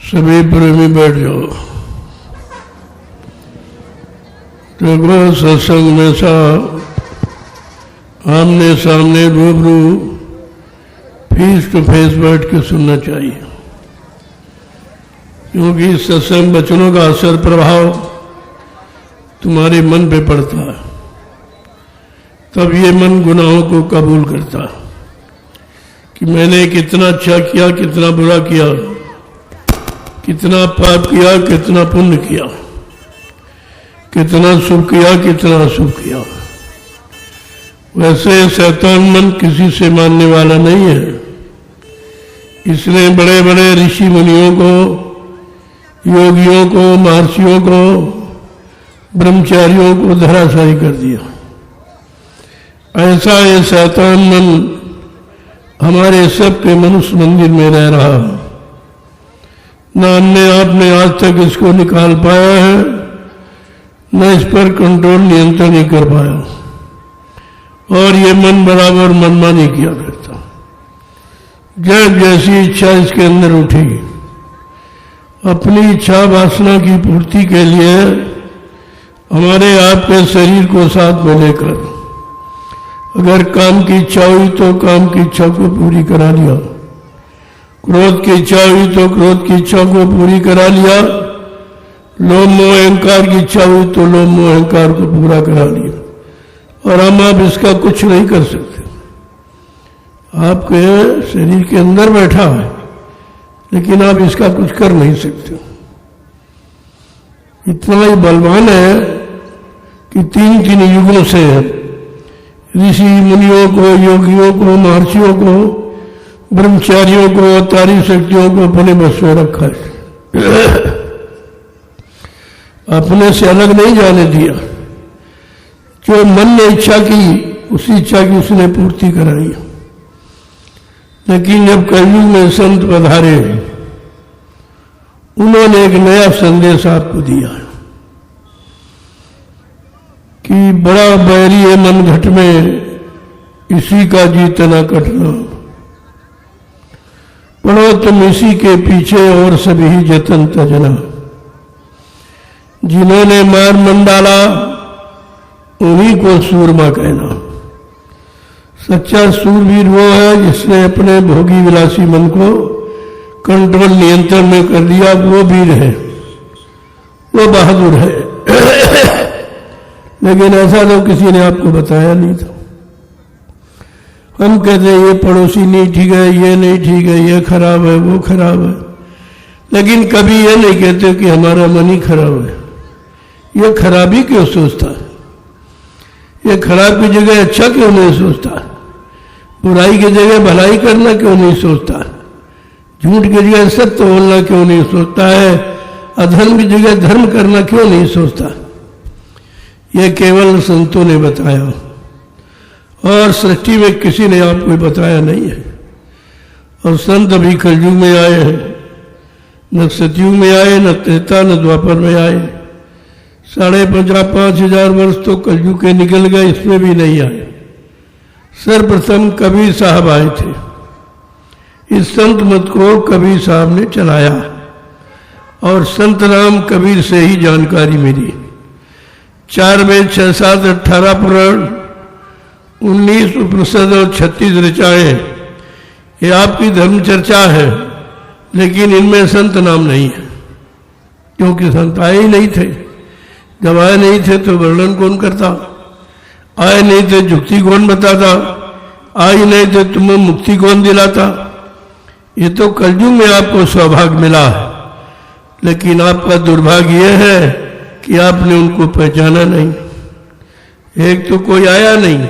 सभी प्रेमी बैठ जाओ। देखो सत्संग में सा आमने सामने रूबरू फेस टू फेस बैठ के सुनना चाहिए, क्योंकि सत्संग वचनों का असर प्रभाव तुम्हारे मन पे पड़ता है, तब ये मन गुनाहों को कबूल करता है कि मैंने कितना अच्छा किया, कितना बुरा किया, कितना पाप किया, कितना पुण्य किया, कितना शुभ किया, कितना अशुभ किया। वैसे शैतान मन किसी से मानने वाला नहीं है, इसने बड़े बड़े ऋषि मुनियों को, योगियों को, महर्षियों को, ब्रह्मचारियों को धराशायी कर दिया। ऐसा ये शैतान मन हमारे सबके मनुष्य मंदिर में रह रहा है। न हमने आपने आज तक इसको निकाल पाया है, न इस पर कंट्रोल नियंत्रण नहीं कर पाया, और ये मन बराबर मनमानी किया करता। जब जैसी इच्छा इसके अंदर उठेगी, अपनी इच्छा वासना की पूर्ति के लिए हमारे आपके शरीर को साथ में लेकर अगर काम की इच्छा हुई तो काम की इच्छा को पूरी करा लिया, क्रोध की इच्छा हुई तो क्रोध की इच्छा को पूरी करा लिया, लोभ मोह अहंकार की इच्छा हुई तो लोभ मोह अहंकार को पूरा करा लिया। और हम आप इसका कुछ नहीं कर सकते। आपके शरीर के अंदर बैठा है, लेकिन आप इसका कुछ कर नहीं सकते। इतना ही बलवान है कि तीन तीन युगों से ऋषि मुनियों को, योगियों को, महर्षियों को, ब्रह्मचारियों को, अवतारी शक्तियों को अपने बस में रखा है, अपने से अलग नहीं जाने दिया। जो मन ने इच्छा की, उसी इच्छा की उसने पूर्ति कराई। लेकिन जब कलयुग में संत पधारे, उन्होंने एक नया संदेश आपको दिया कि बड़ा बैरी है मन घट में, इसी का जीतना कटना। पढ़ो तुम इसी के पीछे और सभी जतन तजना। जिन्होंने मार मन डाला, उन्हीं को सूरमा कहना। सच्चा सूरवीर वो है जिसने अपने भोगी विलासी मन को कंट्रोल नियंत्रण में कर दिया। वो वीर है, वो बहादुर है। लेकिन ऐसा तो किसी ने आपको बताया नहीं था। हम कहते हैं ये पड़ोसी नहीं ठीक है, ये नहीं ठीक है, ये खराब है, वो खराब है, लेकिन कभी ये नहीं कहते कि हमारा मन ही खराब है। ये खराबी क्यों सोचता है? ये खराब की जगह अच्छा क्यों नहीं सोचता? बुराई की जगह भलाई करना क्यों नहीं सोचता? झूठ की जगह सत्य बोलना क्यों नहीं सोचता है? अधर्म की जगह धर्म करना क्यों नहीं सोचता? ये केवल संतों ने बताया, और सृष्टि में किसी ने आपको बताया नहीं है। और संत अभी कलयुग में आए हैं, न सतयुग में आए, न त्रेता, न द्वापर में आए। 5,500 वर्ष तो कलयुग के निकल गए, इसमें भी नहीं आए। सर्वप्रथम कबीर साहब आए थे। इस संत मत को कबीर साहब ने चलाया, और संत राम कबीर से ही जानकारी मिली। 4 वेद, 6, 7, 18 पुराण, 19 उपनिषद और 36 ऋचाएं, ये आपकी धर्म चर्चा है, लेकिन इनमें संत नाम नहीं है, क्योंकि संत आए ही नहीं थे। जब आए नहीं थे तो वर्णन कौन करता? आए नहीं थे जुक्ति कौन बताता? आए नहीं थे तुम्हें मुक्ति कौन दिलाता? ये तो कलयुग में आपको सौभाग्य मिला है, लेकिन आपका दुर्भाग्य यह है कि आपने उनको पहचाना नहीं। एक तो कोई आया नहीं,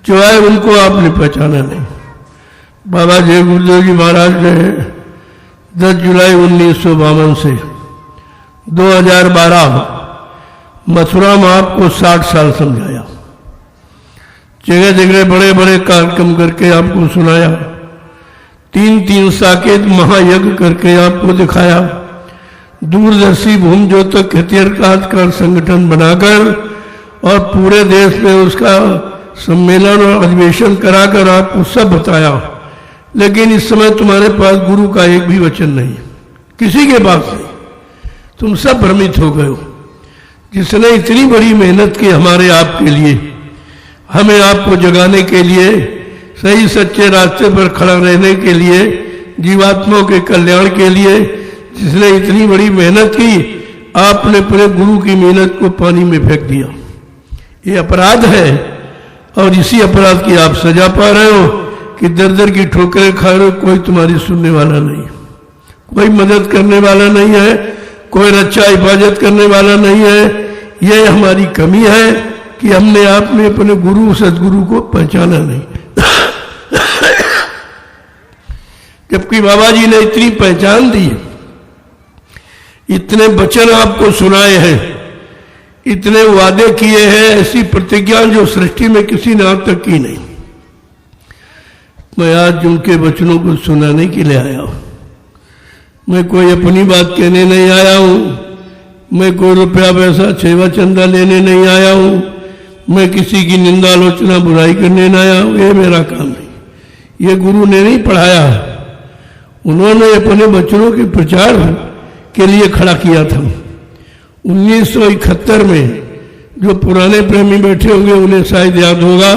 जो आए उनको आपने पहचाना नहीं। बाबा जय गुरुदेव जी महाराज ने 10 जुलाई 1952 से 2012 मथुरा में आपको 60 साल समझाया। जगह जगह बड़े बड़े कार्यक्रम करके आपको सुनाया। 3 साकेत महायज्ञ करके आपको दिखाया। दूरदर्शी भूमि ज्योतक हथियार संगठन बनाकर और पूरे देश में उसका सम्मेलन और अधिवेशन कराकर आपको सब बताया। लेकिन इस समय तुम्हारे पास गुरु का एक भी वचन नहीं। किसी के पास नहीं। तुम सब भ्रमित हो गए हो। जिसने इतनी बड़ी मेहनत की हमारे आपके लिए, हमें आपको जगाने के लिए, सही सच्चे रास्ते पर खड़ा रहने के लिए, जीवात्माओं के कल्याण के लिए, जिसने इतनी बड़ी मेहनत की, आपने अपने गुरु की मेहनत को पानी में फेंक दिया। ये अपराध है और इसी अपराध की आप सजा पा रहे हो कि दर दर की ठोकरें खा रहे हो। कोई तुम्हारी सुनने वाला नहीं, कोई मदद करने वाला नहीं है, कोई रक्षा हिफाजत करने वाला नहीं है। ये हमारी कमी है कि हमने आपने अपने गुरु सदगुरु को पहचाना नहीं। जबकि बाबा जी ने इतनी पहचान दी, इतने वचन आपको सुनाए हैं, इतने वादे किए हैं, ऐसी प्रतिज्ञा जो सृष्टि में किसी ने आज तक की नहीं। मैं आज उनके वचनों को सुनाने के लिए आया हूं। मैं कोई अपनी बात कहने नहीं आया हूं, मैं कोई रुपया पैसा सेवा चंदा लेने नहीं आया हूं, मैं किसी की निंदा आलोचना बुराई करने नहीं आया हूं। ये मेरा काम नहीं। ये गुरु ने नहीं पढ़ाया, उन्होंने अपने वचनों के प्रचार के लिए खड़ा किया था। 1971 में जो पुराने प्रेमी बैठे होंगे उन्हें शायद याद होगा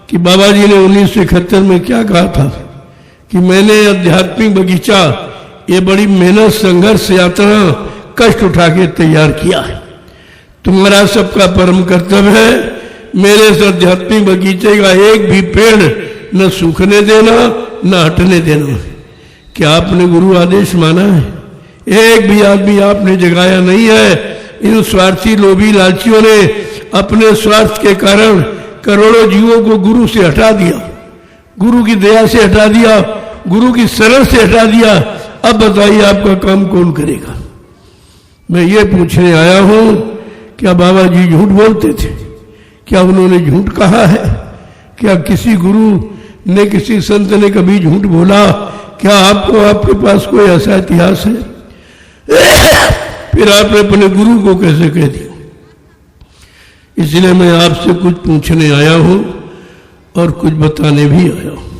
कि बाबा जी ने 1971 में क्या कहा था कि मैंने आध्यात्मिक बगीचा ये बड़ी मेहनत संघर्ष यात्रा कष्ट उठा के तैयार किया है। तुम्हारा सबका परम कर्तव्य है मेरे इस आध्यात्मिक बगीचे का एक भी पेड़ न सूखने देना न हटने देना। क्या आपने गुरु आदेश माना है? एक भी आदमी आपने जगाया नहीं है। इन स्वार्थी लोभी लालचियों ने अपने स्वार्थ के कारण करोड़ों जीवों को गुरु से हटा दिया, गुरु की दया से हटा दिया, गुरु की शरण से हटा दिया। अब बताइए आपका काम कौन करेगा? मैं ये पूछने आया हूं, क्या बाबा जी झूठ बोलते थे? क्या उन्होंने झूठ कहा है? क्या किसी गुरु ने, किसी संत ने कभी झूठ बोला? क्या आपको आपके पास कोई ऐसा इतिहास है? फिर आपने अपने गुरु को कैसे कह दिया? इसलिए मैं आपसे कुछ पूछने आया हूं और कुछ बताने भी आया हूं।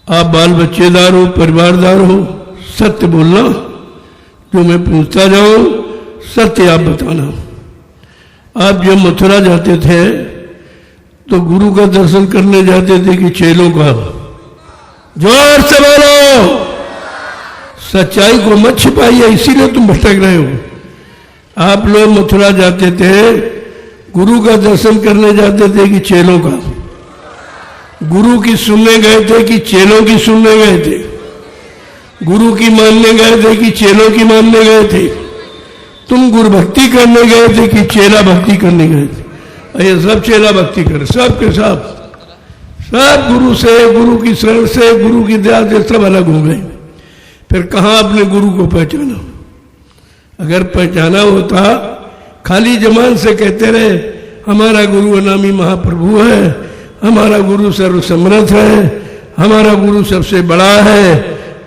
आप बाल बच्चेदार हो, परिवारदार हो, सत्य बोलना। जो मैं पूछता जाऊं सत्य आप बताना। आप जब मथुरा जाते थे तो गुरु का दर्शन करने जाते थे कि चेलों का? जोर से बोलो, सच्चाई को मत छिपाइए, इसीलिए तुम भटक रहे हो। आप लोग मथुरा जाते थे, गुरु का दर्शन करने जाते थे कि चेलों का? गुरु की सुनने गए थे कि चेलों की सुनने गए थे? गुरु की मानने गए थे कि चेलों की मानने गए थे? तुम गुरु भक्ति करने गए थे कि चेला भक्ति करने गए थे? ये सब चेला भक्ति करे, सब के सब गुरु से, गुरु की शरण से, गुरु की दया से सब अलग हो गए। फिर कहाँ अपने गुरु को पहचाना? अगर पहचाना होता, खाली जमान से कहते रहे हमारा गुरु अनामी महाप्रभु है, हमारा गुरु सर्वसमर्थ है, हमारा गुरु सबसे बड़ा है,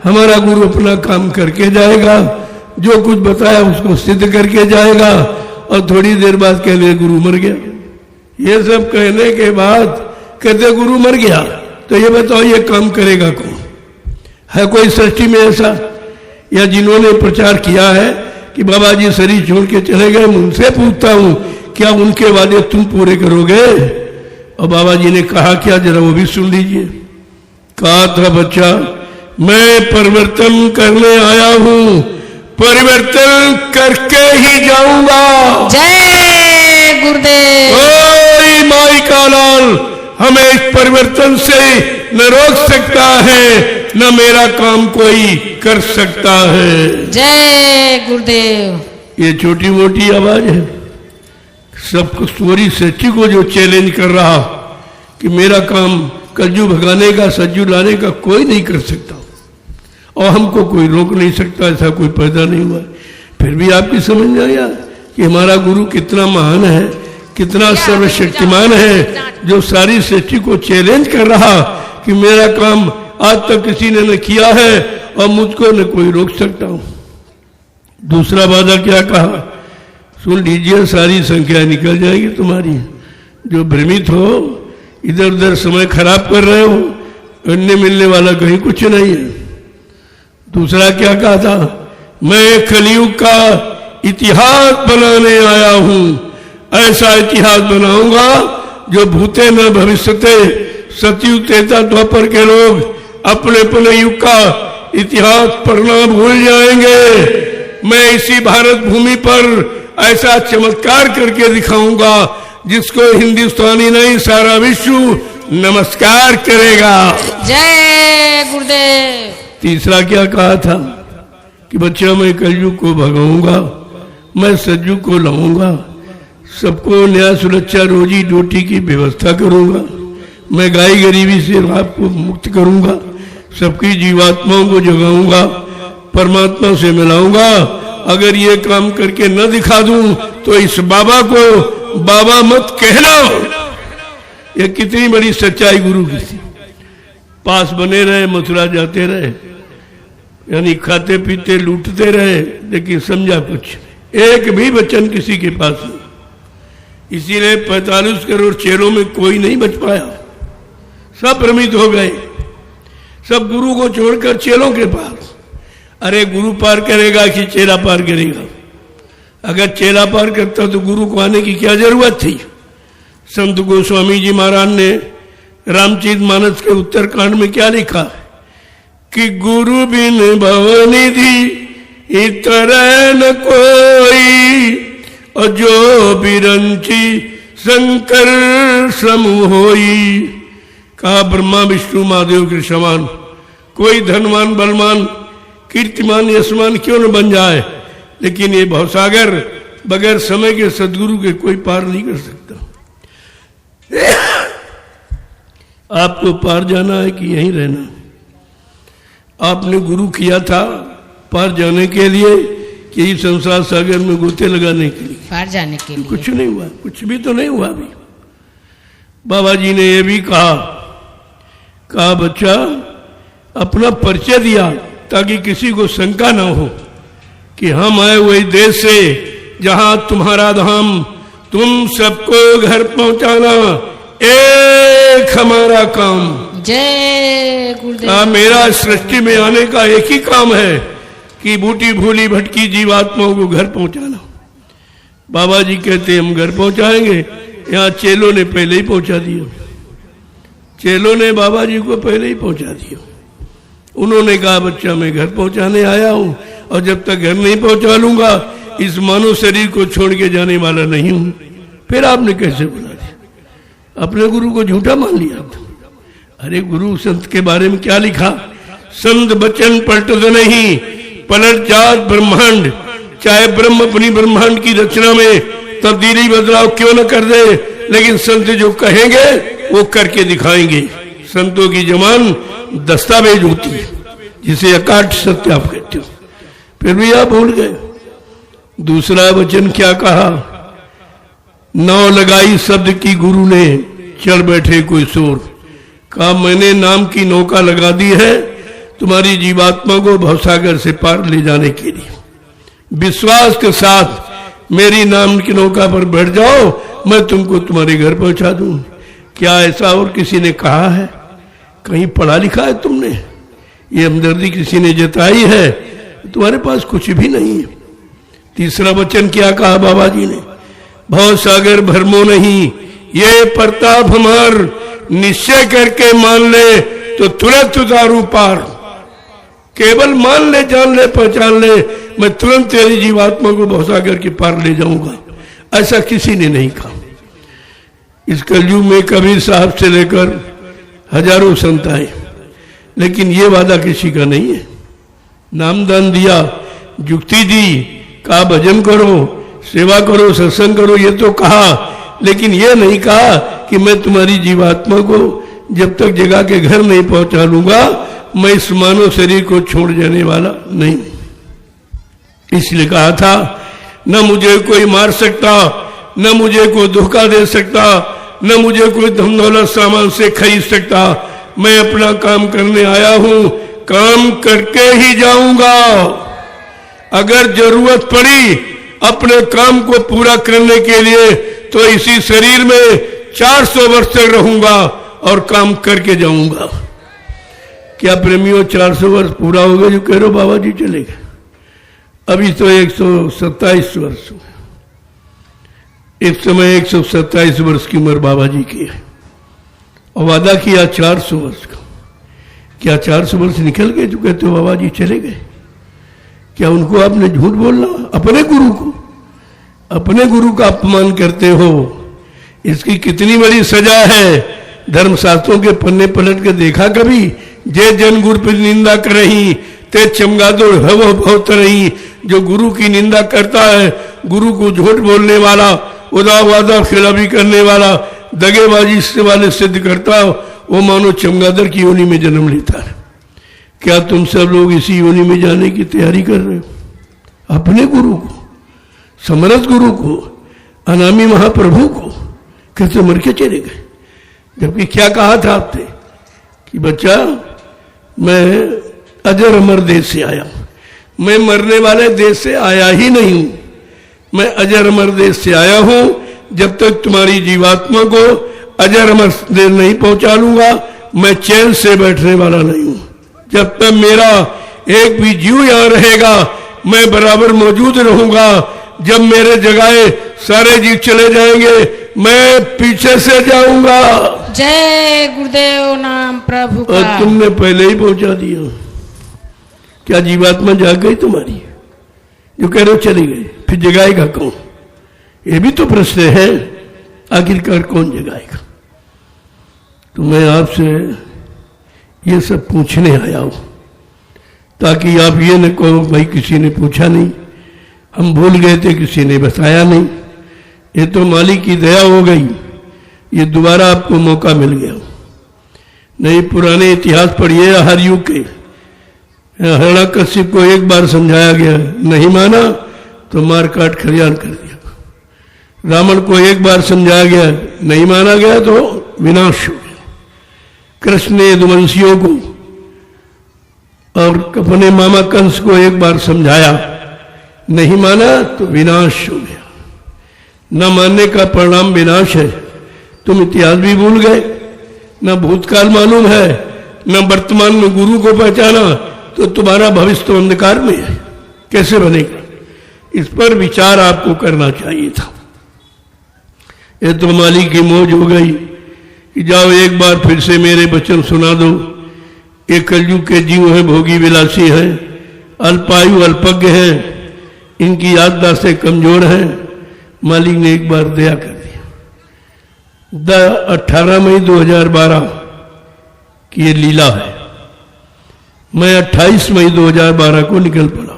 हमारा गुरु अपना काम करके जाएगा, जो कुछ बताया उसको सिद्ध करके जाएगा, और थोड़ी देर बाद कह दे गुरु मर गया। ये सब कहने के बाद कहते गुरु मर गया, तो ये बताओ ये काम करेगा कौन? है कोई सृष्टि में ऐसा? या जिन्होंने प्रचार किया है कि बाबा जी शरीर छोड़ के चले गए, उनसे पूछता हूं क्या उनके वादे तुम पूरे करोगे? और बाबा जी ने कहा क्या, जरा वो भी सुन लीजिए। कहा था बच्चा, मैं परिवर्तन करने आया हूं, परिवर्तन करके ही जाऊंगा। जय गुरुदेव। कोई माई का लाल हमें इस परिवर्तन से न रोक सकता है, न मेरा काम कोई कर सकता है। जय गुरुदेव। ये छोटी मोटी आवाज है, सबको पूरी सृष्टि को जो चैलेंज कर रहा कि मेरा काम कलजू भगाने का, सज्जू लाने का कोई नहीं कर सकता और हमको कोई रोक नहीं सकता, ऐसा कोई पैदा नहीं हुआ। फिर भी आपकी समझ में आया कि हमारा गुरु कितना महान है, कितना सर्वशक्तिमान है, जो सारी सृष्टि को चैलेंज कर रहा कि मेरा काम आज तक किसी ने न किया है और मुझको न कोई रोक सकता हूं। दूसरा वादा क्या कहा? सुन लीजिए, सारी संख्या निकल जाएगी तुम्हारी। जो भ्रमित हो, इधर उधर समय खराब कर रहे हो, अन्य मिलने वाला कहीं कुछ नहीं है। दूसरा क्या कहा था? मैं कलयुग का इतिहास बनाने आया हूं। ऐसा इतिहास बनाऊंगा जो भूते न भविष्यते, सतयुग त्रेता द्वापर के लोग अपने अपने युग का इतिहास पढ़ना भूल जाएंगे। मैं इसी भारत भूमि पर ऐसा चमत्कार करके दिखाऊंगा जिसको हिंदुस्तानी नहीं सारा विश्व नमस्कार करेगा। जय गुरुदेव। तीसरा क्या कहा था कि बच्चा मैं कलयुग को भगाऊंगा, मैं सतयुग को लाऊंगा, सबको न्याय सुरक्षा रोजी रोटी की व्यवस्था करूंगा, मैं गाय गरीबी से आपको मुक्त करूंगा, सबकी जीवात्माओं को जगाऊंगा, परमात्मा से मिलाऊंगा। अगर ये काम करके न दिखा दूं तो इस बाबा को बाबा मत कहना। ये कितनी बड़ी सच्चाई गुरु की थी। पास बने रहे, मथुरा जाते रहे, यानी खाते पीते लूटते रहे, लेकिन समझा कुछ, एक भी वचन किसी के पास नहीं। इसीलिए 45 करोड़ चेलों में कोई नहीं बच पाया, सब भ्रमित हो गए, सब गुरु को छोड़कर चेलों के पास। अरे गुरु पार करेगा कि चेला पार करेगा? अगर चेला पार करता तो गुरु को आने की क्या जरूरत थी? संत गोस्वामी जी महाराज ने रामचरितमानस के उत्तरकांड में क्या लिखा कि गुरु बिन भवनिधि इतर न कोई, और जो बिरंची शंकर समूह होई। कहा ब्रह्मा विष्णु महादेव के समान कोई धनवान बलवान कीर्तिमान यशमान क्यों न बन जाए, लेकिन ये भवसागर बगैर समय के सदगुरु के कोई पार नहीं कर सकता। आपको पार जाना है कि यहीं रहना? आपने गुरु किया था पार जाने के लिए कि इस संसार सागर में गोते लगाने के लिए? पार जाने के लिए कुछ नहीं हुआ, कुछ भी तो नहीं हुआ अभी। बाबा जी ने यह भी कहा बच्चा अपना परिचय दिया ताकि किसी को शंका ना हो कि हम आए वही देश से जहां तुम्हारा धाम, तुम सबको घर पहुंचाना एक हमारा काम। जय गुरुदेव। मेरा सृष्टि में आने का एक ही काम है कि बूटी भूली भटकी जीवात्माओं को घर पहुंचाना। बाबा जी कहते हम घर पहुंचाएंगे, यहाँ चेलों ने पहले ही पहुंचा दिया, चेलों ने बाबा जी को पहले ही पहुंचा दिया। उन्होंने कहा बच्चा मैं घर पहुंचाने आया हूं, और जब तक घर नहीं पहुंचा लूंगा इस मानव शरीर को छोड़ के जाने वाला नहीं हूं। फिर आपने कैसे बुला दिया? अपने गुरु को झूठा मान लिया। अरे गुरु संत के बारे में क्या लिखा? संत बचन पलटत नहीं, पलट जात ब्रह्मांड। चाहे ब्रह्म अपनी ब्रह्मांड की रचना में तब्दीली बदलाव क्यों न कर दे, लेकिन संत जो कहेंगे वो करके दिखाएंगे। संतों की जमान दस्तावेज होती है जिसे अकाट सत्य आप कहते हो, फिर भी आप भूल गए। दूसरा वचन क्या कहा? नाव लगाई शब्द की गुरु ने, चल बैठे कोई शोर। कहा मैंने नाम की नौका लगा दी है तुम्हारी जीवात्मा को भवसागर से पार ले जाने के लिए। विश्वास के साथ मेरी नाम की नौका पर बैठ जाओ, मैं तुमको तुम्हारे घर पहुंचा दूं। क्या ऐसा और किसी ने कहा है? कहीं पढ़ा लिखा है तुमने? ये हमदर्दी किसी ने जताई है? तुम्हारे पास कुछ भी नहीं है। तीसरा वचन क्या कहा बाबा जी ने? भव सागर भरमो नहीं, ये प्रताप हमार, निश्चय करके मान ले तो तुरंत उतारू पार। केवल मान ले, जान ले, पहचान ले, मैं तुरंत तेरी जीवात्मा को भवसागर के पार ले जाऊंगा। ऐसा किसी ने नहीं कहा। इस कलयुग में कबीर साहब से लेकर हजारों संत आए, लेकिन ये वादा किसी का नहीं है। नामदान दिया, जुक्ति दी, कहा भजन करो, सेवा करो, सत्संग करो, ये तो कहा, लेकिन ये नहीं कहा कि मैं तुम्हारी जीवात्मा को जब तक जगह के घर नहीं पहुंचा लूंगा मैं इस मानव शरीर को छोड़ जाने वाला नहीं। इसलिए कहा था न मुझे कोई मार सकता, न मुझे कोई धोखा दे सकता, न मुझे कोई धन दौलत सामान से खरीद सकता। मैं अपना काम करने आया हूं, काम करके ही जाऊंगा। अगर जरूरत पड़ी अपने काम को पूरा करने के लिए तो इसी शरीर में 400 वर्ष तक रहूंगा और काम करके जाऊंगा। क्या प्रेमियों 400 वर्ष पूरा हो गया जो कह रहे हो बाबा जी चले गए? अभी तो 127 वर्ष हुए। एक समय 127 वर्ष की उम्र बाबा जी की है और वादा किया 400 वर्ष का। क्या 400 वर्ष निकल गए जो कहते हो बाबा जी चले गए? क्या उनको आपने झूठ बोलना? अपने गुरु को, अपने गुरु का अपमान करते हो, इसकी कितनी बड़ी सजा है। धर्मशास्त्रों के पन्ने पलट के देखा कभी? जे जन गुरु पर निंदा कर रही ते चमगादड़ हव बहुत रही। जो गुरु की निंदा करता है, गुरु को झूठ बोलने वाला, उदावादा खिलाफी करने वाला, दगेबाजी से वाले सिद्ध करता हो, वो मानो चमगादड़ की योनि में जन्म लेता है। क्या तुम सब लोग इसी योनि में जाने की तैयारी कर रहे हो? अपने गुरु को, समर्थ गुरु को, अनामी महाप्रभु को कैसे मर के चले गए? जबकि क्या कहा था आपने कि बच्चा मैं अजर अमर देश से आया हूं, मैं मरने वाले देश से आया ही नहीं हूं, मैं अजर अमर देश से आया हूं। जब तक तुम्हारी जीवात्मा को अजर अमर देश नहीं पहुंचा लूंगा, मैं चैन से बैठने वाला नहीं हूं। जब तक मेरा एक भी जीव यहां रहेगा, मैं बराबर मौजूद रहूंगा। जब मेरे जगाए सारे जीव चले जाएंगे, मैं पीछे से जाऊंगा। जय गुरुदेव नाम प्रभु का। और तुमने पहले ही पहुंचा दिया। क्या जीवात्मा जाग गई तुम्हारी? जो कह रहे हो चली गई, फिर जगाएगा कौन? ये भी तो प्रश्न है, आखिरकार कौन जगाएगा? तो मैं आपसे ये सब पूछने आया हूं ताकि आप ये न कहो भाई किसी ने पूछा नहीं, हम भूल गए थे, किसी ने बताया नहीं। ये तो मालिक की दया हो गई, ये दोबारा आपको मौका मिल गया। नहीं पुराने इतिहास पढ़िए, हर युग के। हिरण्यकश्यप को एक बार समझाया गया, नहीं माना तो मार काट खलियान कर दिया। रावण को एक बार समझाया गया, नहीं माना गया तो विनाश हो गया। कृष्ण ने यदुवंशियों को और अपने मामा कंस को एक बार समझाया, नहीं माना तो विनाश हो गया। न मानने का परिणाम विनाश है। तुम इतिहास भी भूल गए, न भूतकाल मालूम है, न वर्तमान में गुरु को पहचाना, तो तुम्हारा भविष्य तो अंधकार में है, कैसे बनेगा? इस पर विचार आपको करना चाहिए था। ये तो मालिक की मौज हो गई कि जाओ एक बार फिर से मेरे वचन सुना दो। ये कलयुग के जीव हैं, भोगी विलासी हैं, अल्पायु अल्पज्ञ हैं, इनकी याददाश्तें कमजोर हैं। मालिक ने एक बार दया कर दिया। 18 मई 2012 की ये लीला है। मैं 28 मई 2012 को निकल पड़ा।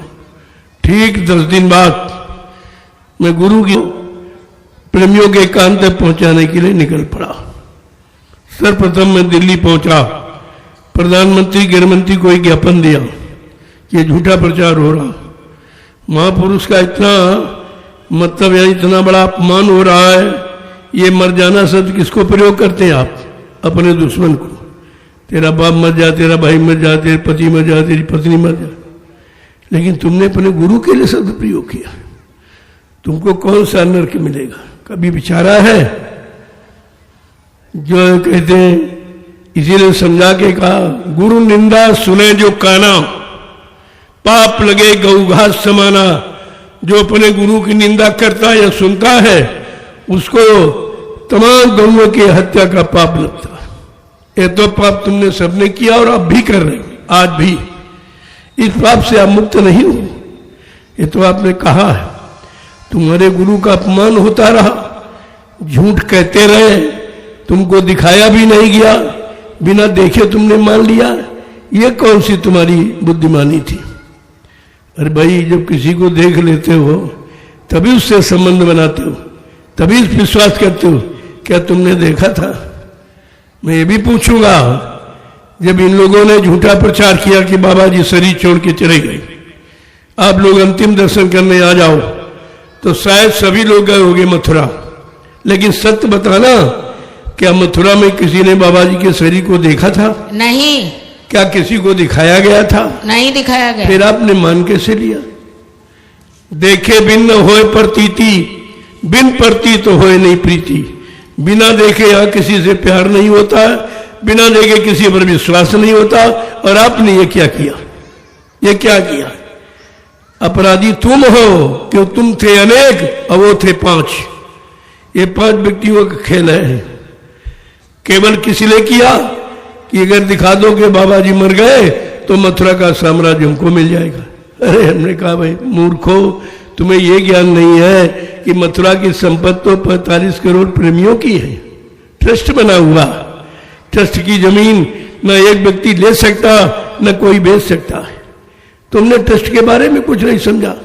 ठीक 10 दिन बाद मैं गुरु की प्रेमियों के कान तक पहुंचाने के लिए निकल पड़ा। सर्वप्रथम मैं दिल्ली पहुंचा, प्रधानमंत्री गृहमंत्री को एक ज्ञापन दिया कि ये झूठा प्रचार हो रहा, महापुरुष का इतना मतलब या इतना बड़ा अपमान हो रहा है। ये मर जाना शब्द किसको प्रयोग करते हैं आप? अपने दुश्मन को। तेरा बाप मर जा, तेरा भाई मर जा, तेरे पति मर जा, तेरी पत्नी मर जा। लेकिन तुमने अपने गुरु के लिए शब्द प्रयोग किया। तुमको कौन सा नरक मिलेगा? कभी विचारा है? जो कहते हैं, इसीलिए समझा के कहा, गुरु निंदा सुने जो काना, पाप लगे गऊ घास समाना। जो अपने गुरु की निंदा करता या सुनता है, उसको तमाम गौओं की हत्या का पाप लगता है। ये तो पाप तुमने सबने किया और आप भी कर रहे हो, आज भी। इस पाप से आप मुक्त नहीं हो। ये तो आपने कहा है। तुम्हारे गुरु का अपमान होता रहा, झूठ कहते रहे, तुमको दिखाया भी नहीं गया, बिना देखे तुमने मान लिया। ये कौन सी तुम्हारी बुद्धिमानी थी? अरे भाई, जब किसी को देख लेते हो तभी उससे संबंध बनाते हो, तभी विश्वास करते हो। क्या तुमने देखा था? मैं ये भी पूछूंगा, जब इन लोगों ने झूठा प्रचार किया कि बाबा जी शरीर छोड़ के चले गए, आप लोग अंतिम दर्शन करने आ जाओ, तो शायद सभी लोग गए होंगे मथुरा। लेकिन सत्य बताना, क्या मथुरा में किसी ने बाबा जी के शरीर को देखा था? नहीं। क्या किसी को दिखाया गया था? नहीं दिखाया गया। फिर आपने मान कैसे लिया? देखे बिन न होए प्रतीति, बिन प्रती तो होए नहीं प्रीति। बिना देखे यहां किसी से प्यार नहीं होता, बिना देखे किसी पर विश्वास नहीं होता। और आपने ये क्या किया? ये क्या किया? अपराधी तुम हो कि तुम थे अनेक और वो थे 5। ये 5 व्यक्तियों का खेल है। केवल किसी ने किया कि अगर दिखा दो कि बाबा जी मर गए तो मथुरा का साम्राज्य हमको मिल जाएगा। अरे हमने कहा भाई मूर्खो, तुम्हें यह ज्ञान नहीं है कि मथुरा की संपत्ति तो 45 करोड़ प्रेमियों की है। ट्रस्ट बना हुआ, ट्रस्ट की जमीन न एक व्यक्ति ले सकता न कोई बेच सकता है। तुमने ट्रस्ट के बारे में कुछ नहीं समझा।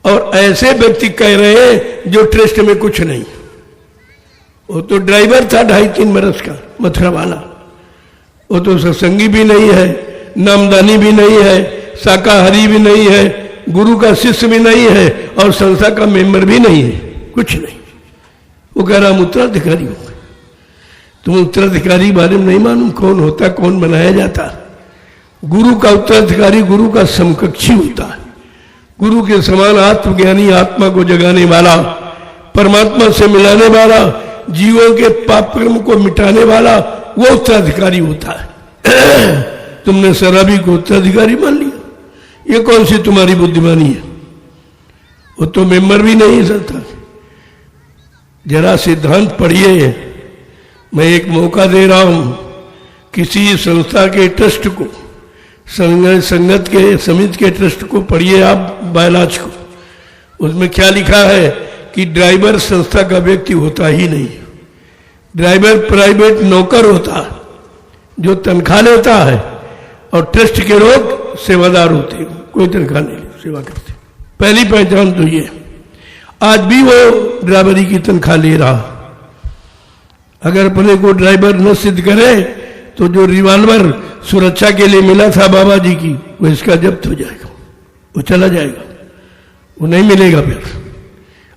और ऐसे व्यक्ति कह रहे हैं जो ट्रस्ट में कुछ नहीं। वो तो ड्राइवर था 2.5-3 बरस का मथुरा वाला। वो तो सत्संगी भी नहीं है, नामदानी भी नहीं है, शाकाहारी भी नहीं है, गुरु का शिष्य भी नहीं है और संस्था का मेंबर भी नहीं है, कुछ नहीं। वो कह रहा हम उत्तराधिकारी हो। तुम उत्तराधिकारी बारे में नहीं मालूम कौन होता, कौन बनाया जाता। गुरु का उत्तराधिकारी गुरु का समकक्षी होता है। गुरु के समान आत्मज्ञानी, आत्मा को जगाने वाला, परमात्मा से मिलाने वाला, जीवों के पाप कर्म को मिटाने वाला, वो उत्तराधिकारी होता है। तुमने शराबी को उत्तराधिकारी मान लिया। ये कौन सी तुम्हारी बुद्धिमानी है? वो तो मेंबर भी नहीं सकता। जरा सिद्धांत पढ़िए। मैं एक मौका दे रहा हूं, किसी संस्था के ट्रस्ट को, संगत के समिति के ट्रस्ट को पढ़िए आप, बायलाज को। उसमें क्या लिखा है कि ड्राइवर संस्था का व्यक्ति होता ही नहीं। ड्राइवर प्राइवेट नौकर होता है जो तनख्वाह लेता है, और ट्रस्ट के लोग सेवादार होते हैं, कोई तनख्वाह नहीं, सेवा करते। पहली पहचान तो ये। आज भी वो ड्राइवरी की तनख्वाह ले रहा। अगर अपने को ड्राइवर न सिद्ध करे तो जो रिवॉल्वर सुरक्षा के लिए मिला था बाबा जी की, वो इसका जब्त हो जाएगा, वो चला जाएगा, वो नहीं मिलेगा फिर।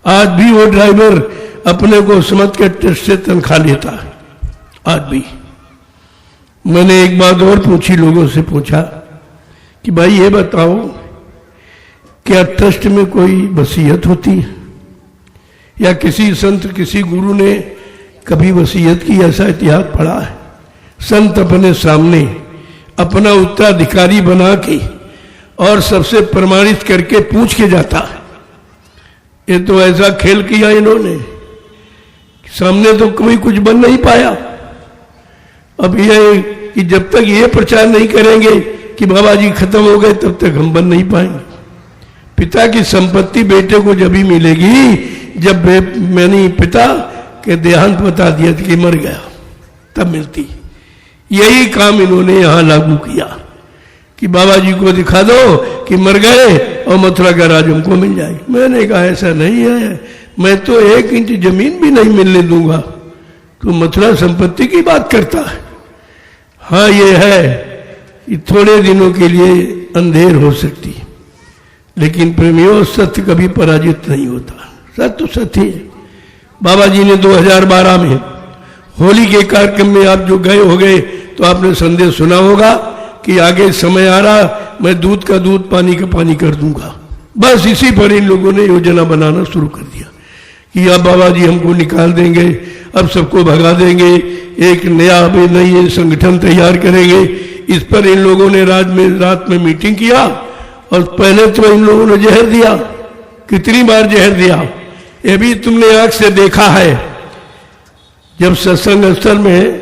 आज भी वो ड्राइवर अपने को समझ के ट्रस्ट से तनख्वाह लेता है, आज भी। मैंने एक बात और पूछी, लोगों से पूछा कि भाई ये बताओ, क्या ट्रस्ट में कोई वसीयत होती है? या किसी संत, किसी गुरु ने कभी वसीयत की, ऐसा इतिहास पढ़ा है? संत अपने सामने अपना उत्तराधिकारी बना के और सबसे प्रमाणित करके पूछ के जाता है। ये तो ऐसा खेल किया इन्होंने, सामने तो कोई कुछ बन नहीं पाया। अब यह कि जब तक ये प्रचार नहीं करेंगे कि बाबा जी खत्म हो गए, तब तक हम बन नहीं पाएंगे। पिता की संपत्ति बेटे को जब ही मिलेगी जब मैंने पिता के देहांत बता दिया कि मर गया, तब मिलती। यही काम इन्होंने यहां लागू किया कि बाबा जी को दिखा दो कि मर गए और मथुरा का राज हमको मिल जाएगा। मैंने कहा ऐसा नहीं है, मैं तो 1 इंच जमीन भी नहीं मिलने दूंगा। तो मथुरा संपत्ति की बात करता है। हाँ ये है कि थोड़े दिनों के लिए अंधेर हो सकती है, लेकिन प्रेमियों सत्य कभी पराजित नहीं होता। सत्य सत्य है। बाबा जी ने 2012 में होली के कार्यक्रम में आप जो गए हो गए तो आपने संदेश सुना होगा कि आगे समय आ रहा, मैं दूध का दूध, पानी का पानी कर दूंगा। बस इसी पर इन लोगों ने योजना बनाना शुरू कर दिया कि अब बाबा जी हमको निकाल देंगे, अब सबको भगा देंगे, एक नया नई संगठन तैयार करेंगे। इस पर इन लोगों ने रात में मीटिंग किया और पहले तो इन लोगों ने जहर दिया। कितनी बार जहर दिया ये भी तुमने आंख से देखा है। जब सत्संग स्थल में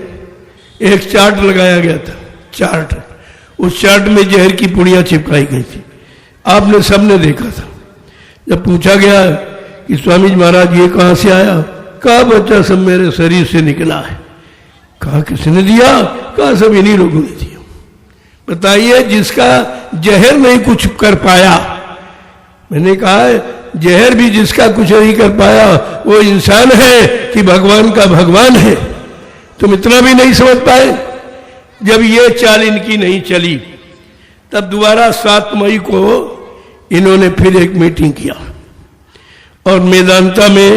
एक चार्ट लगाया गया था, चार्ट, उस चार्ट में जहर की पुड़ियां चिपकाई गई थी, आपने सबने देखा था। जब पूछा गया कि स्वामी जी महाराज ये कहां से आया, कहा बच्चा सब मेरे शरीर से निकला है। कहा किसने दिया? कहा सब इन्हीं लोगों ने दिया। बताइए, जिसका जहर नहीं कुछ कर पाया, मैंने कहा जहर भी जिसका कुछ नहीं कर पाया वो इंसान है कि भगवान का भगवान है। तुम इतना भी नहीं समझ पाए। जब ये चाल इनकी नहीं चली तब दोबारा 7 मई को इन्होंने फिर एक मीटिंग किया और मेदांता में